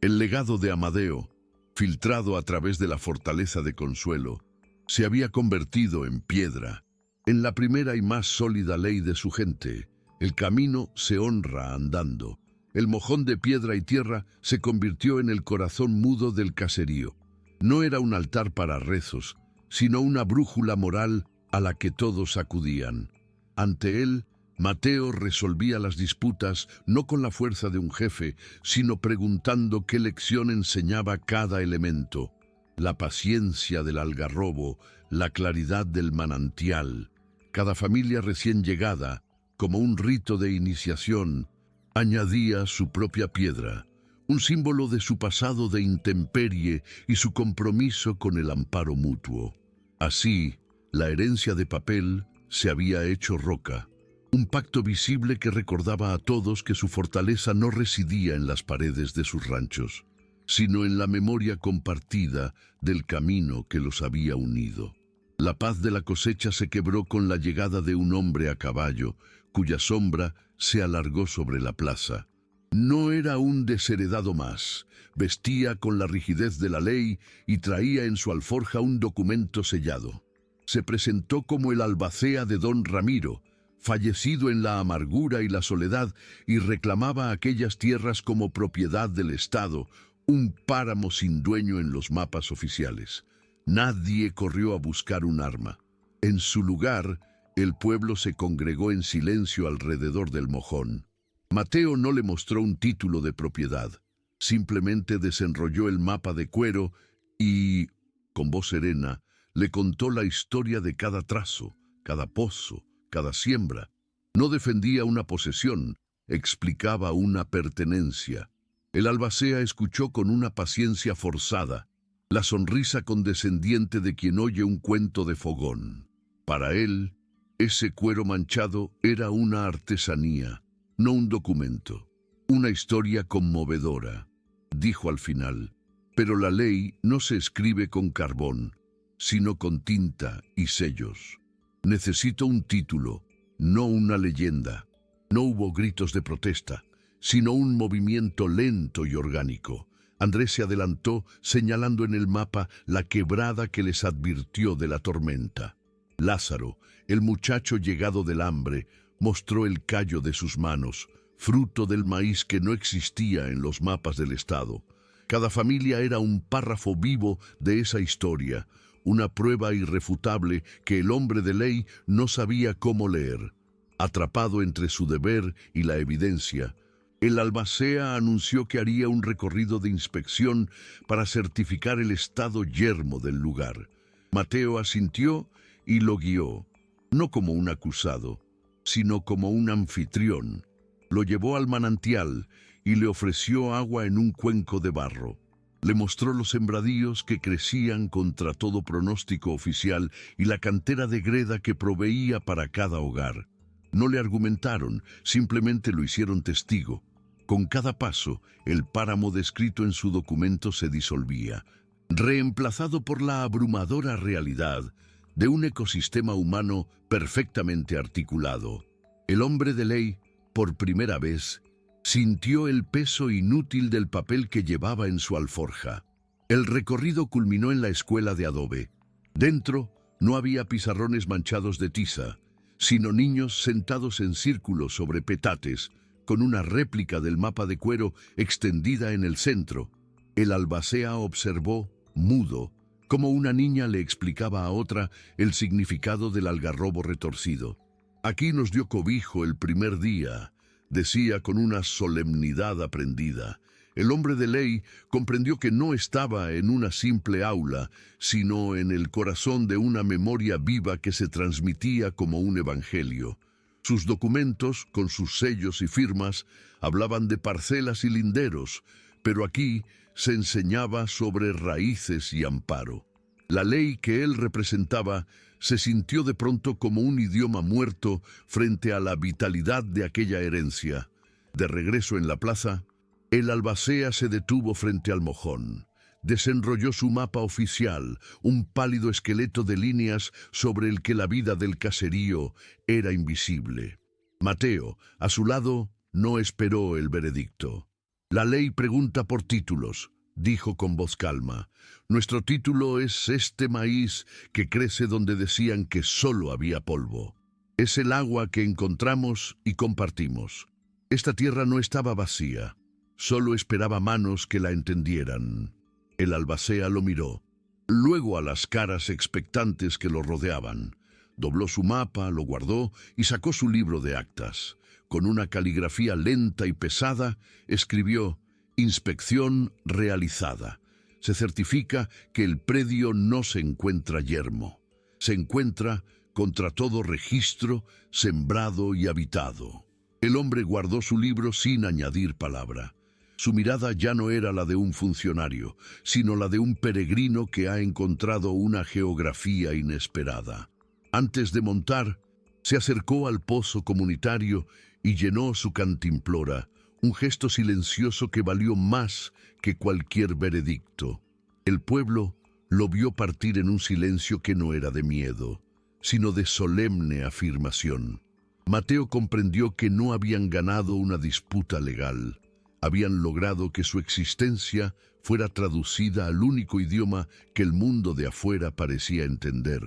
El legado de Amadeo, filtrado a través de la fortaleza de Consuelo, se había convertido en piedra, en la primera y más sólida ley de su gente. El camino se honra andando. El mojón de piedra y tierra se convirtió en el corazón mudo del caserío. No era un altar para rezos, sino una brújula moral a la que todos acudían. Ante él, Mateo resolvía las disputas no con la fuerza de un jefe, sino preguntando qué lección enseñaba cada elemento. La paciencia del algarrobo, la claridad del manantial. Cada familia recién llegada, como un rito de iniciación, añadía su propia piedra, un símbolo de su pasado de intemperie y su compromiso con el amparo mutuo. Así, la herencia de papel se había hecho roca, un pacto visible que recordaba a todos que su fortaleza no residía en las paredes de sus ranchos, sino en la memoria compartida del camino que los había unido. La paz de la cosecha se quebró con la llegada de un hombre a caballo, cuya sombra se alargó sobre la plaza. No era un desheredado más, vestía con la rigidez de la ley y traía en su alforja un documento sellado. Se presentó como el albacea de don Ramiro, fallecido en la amargura y la soledad, y reclamaba aquellas tierras como propiedad del Estado, un páramo sin dueño en los mapas oficiales. Nadie corrió a buscar un arma. En su lugar, el pueblo se congregó en silencio alrededor del mojón. Mateo no le mostró un título de propiedad. Simplemente desenrolló el mapa de cuero y, con voz serena, le contó la historia de cada trazo, cada pozo, cada siembra. No defendía una posesión, explicaba una pertenencia. El albacea escuchó con una paciencia forzada, la sonrisa condescendiente de quien oye un cuento de fogón. Para él, ese cuero manchado era una artesanía, no un documento, una historia conmovedora. Dijo al final, pero la ley no se escribe con carbón, sino con tinta y sellos. Necesito un título, no una leyenda. No hubo gritos de protesta, sino un movimiento lento y orgánico. Andrés se adelantó, señalando en el mapa la quebrada que les advirtió de la tormenta. Lázaro, el muchacho llegado del hambre, mostró el callo de sus manos, fruto del maíz que no existía en los mapas del Estado. Cada familia era un párrafo vivo de esa historia, una prueba irrefutable que el hombre de ley no sabía cómo leer. Atrapado entre su deber y la evidencia, el albacea anunció que haría un recorrido de inspección para certificar el estado yermo del lugar. Mateo asintió y lo guió, no como un acusado, sino como un anfitrión. Lo llevó al manantial y le ofreció agua en un cuenco de barro. Le mostró los sembradíos que crecían contra todo pronóstico oficial y la cantera de greda que proveía para cada hogar. No le argumentaron, simplemente lo hicieron testigo. Con cada paso, el páramo descrito en su documento se disolvía, reemplazado por la abrumadora realidad de un ecosistema humano perfectamente articulado. El hombre de ley, por primera vez, sintió el peso inútil del papel que llevaba en su alforja. El recorrido culminó en la escuela de adobe. Dentro no había pizarrones manchados de tiza, sino niños sentados en círculo sobre petates, con una réplica del mapa de cuero extendida en el centro. El albacea observó, mudo, como una niña le explicaba a otra el significado del algarrobo retorcido. «Aquí nos dio cobijo el primer día», decía con una solemnidad aprendida. El hombre de ley comprendió que no estaba en una simple aula, sino en el corazón de una memoria viva que se transmitía como un evangelio. Sus documentos, con sus sellos y firmas, hablaban de parcelas y linderos, pero aquí se enseñaba sobre raíces y amparo. La ley que él representaba se sintió de pronto como un idioma muerto frente a la vitalidad de aquella herencia. De regreso en la plaza, el albacea se detuvo frente al mojón. Desenrolló su mapa oficial, un pálido esqueleto de líneas sobre el que la vida del caserío era invisible. Mateo, a su lado, no esperó el veredicto. «La ley pregunta por títulos», dijo con voz calma. «Nuestro título es este maíz que crece donde decían que solo había polvo. Es el agua que encontramos y compartimos. Esta tierra no estaba vacía, solo esperaba manos que la entendieran». El albacea lo miró, luego a las caras expectantes que lo rodeaban. Dobló su mapa, lo guardó y sacó su libro de actas. Con una caligrafía lenta y pesada, escribió: «Inspección realizada. Se certifica que el predio no se encuentra yermo. Se encuentra, contra todo registro, sembrado y habitado». El hombre guardó su libro sin añadir palabra. Su mirada ya no era la de un funcionario, sino la de un peregrino que ha encontrado una geografía inesperada. Antes de montar, se acercó al pozo comunitario y llenó su cantimplora, un gesto silencioso que valió más que cualquier veredicto. El pueblo lo vio partir en un silencio que no era de miedo, sino de solemne afirmación. Mateo comprendió que no habían ganado una disputa legal. Habían logrado que su existencia fuera traducida al único idioma que el mundo de afuera parecía entender.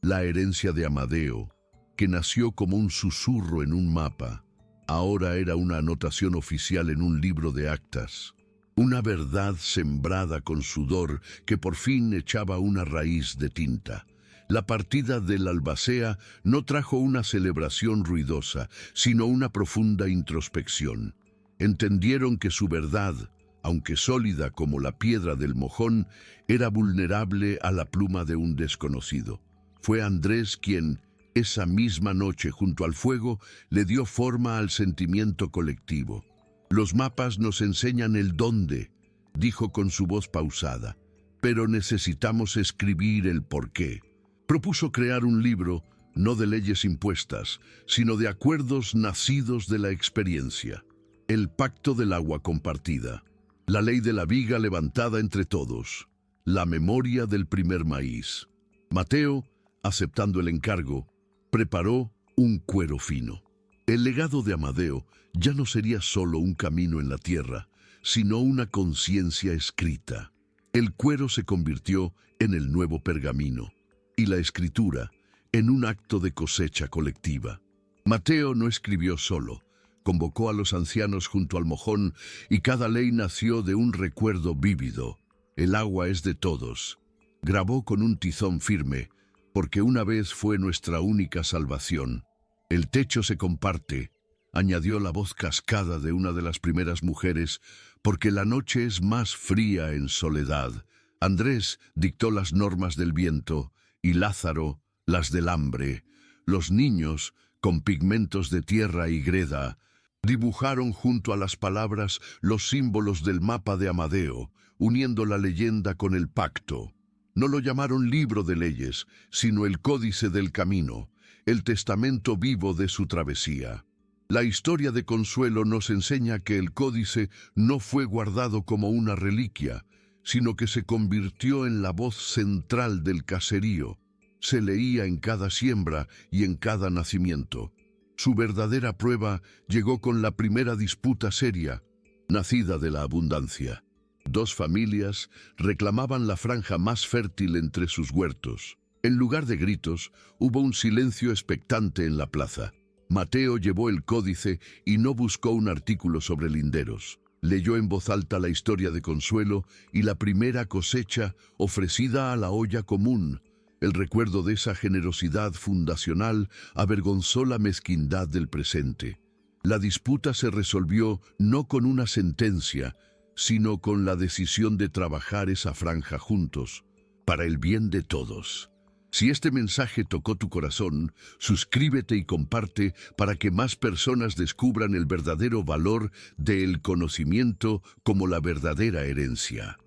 La herencia de Amadeo, que nació como un susurro en un mapa, ahora era una anotación oficial en un libro de actas. Una verdad sembrada con sudor que por fin echaba una raíz de tinta. La partida del albacea no trajo una celebración ruidosa, sino una profunda introspección. Entendieron que su verdad, aunque sólida como la piedra del mojón, era vulnerable a la pluma de un desconocido. Fue Andrés quien, esa misma noche junto al fuego, le dio forma al sentimiento colectivo. «Los mapas nos enseñan el dónde», dijo con su voz pausada, «pero necesitamos escribir el porqué». Propuso crear un libro, no de leyes impuestas, sino de acuerdos nacidos de la experiencia. El pacto del agua compartida, la ley de la viga levantada entre todos, la memoria del primer maíz. Mateo, aceptando el encargo, preparó un cuero fino. El legado de Amadeo ya no sería solo un camino en la tierra, sino una conciencia escrita. El cuero se convirtió en el nuevo pergamino, y la escritura en un acto de cosecha colectiva. Mateo no escribió solo. Convocó a los ancianos junto al mojón y cada ley nació de un recuerdo vívido. El agua es de todos. Grabó con un tizón firme, porque una vez fue nuestra única salvación. El techo se comparte, añadió la voz cascada de una de las primeras mujeres, porque la noche es más fría en soledad. Andrés dictó las normas del viento y Lázaro las del hambre. Los niños, con pigmentos de tierra y greda, dibujaron junto a las palabras los símbolos del mapa de Amadeo, uniendo la leyenda con el pacto. No lo llamaron libro de leyes, sino el códice del camino, el testamento vivo de su travesía. La historia de Consuelo nos enseña que el códice no fue guardado como una reliquia, sino que se convirtió en la voz central del caserío. Se leía en cada siembra y en cada nacimiento. Su verdadera prueba llegó con la primera disputa seria, nacida de la abundancia. Dos familias reclamaban la franja más fértil entre sus huertos. En lugar de gritos, hubo un silencio expectante en la plaza. Mateo llevó el códice y no buscó un artículo sobre linderos. Leyó en voz alta la historia de Consuelo y la primera cosecha ofrecida a la olla común. El recuerdo de esa generosidad fundacional avergonzó la mezquindad del presente. La disputa se resolvió no con una sentencia, sino con la decisión de trabajar esa franja juntos, para el bien de todos. Si este mensaje tocó tu corazón, suscríbete y comparte para que más personas descubran el verdadero valor del conocimiento como la verdadera herencia.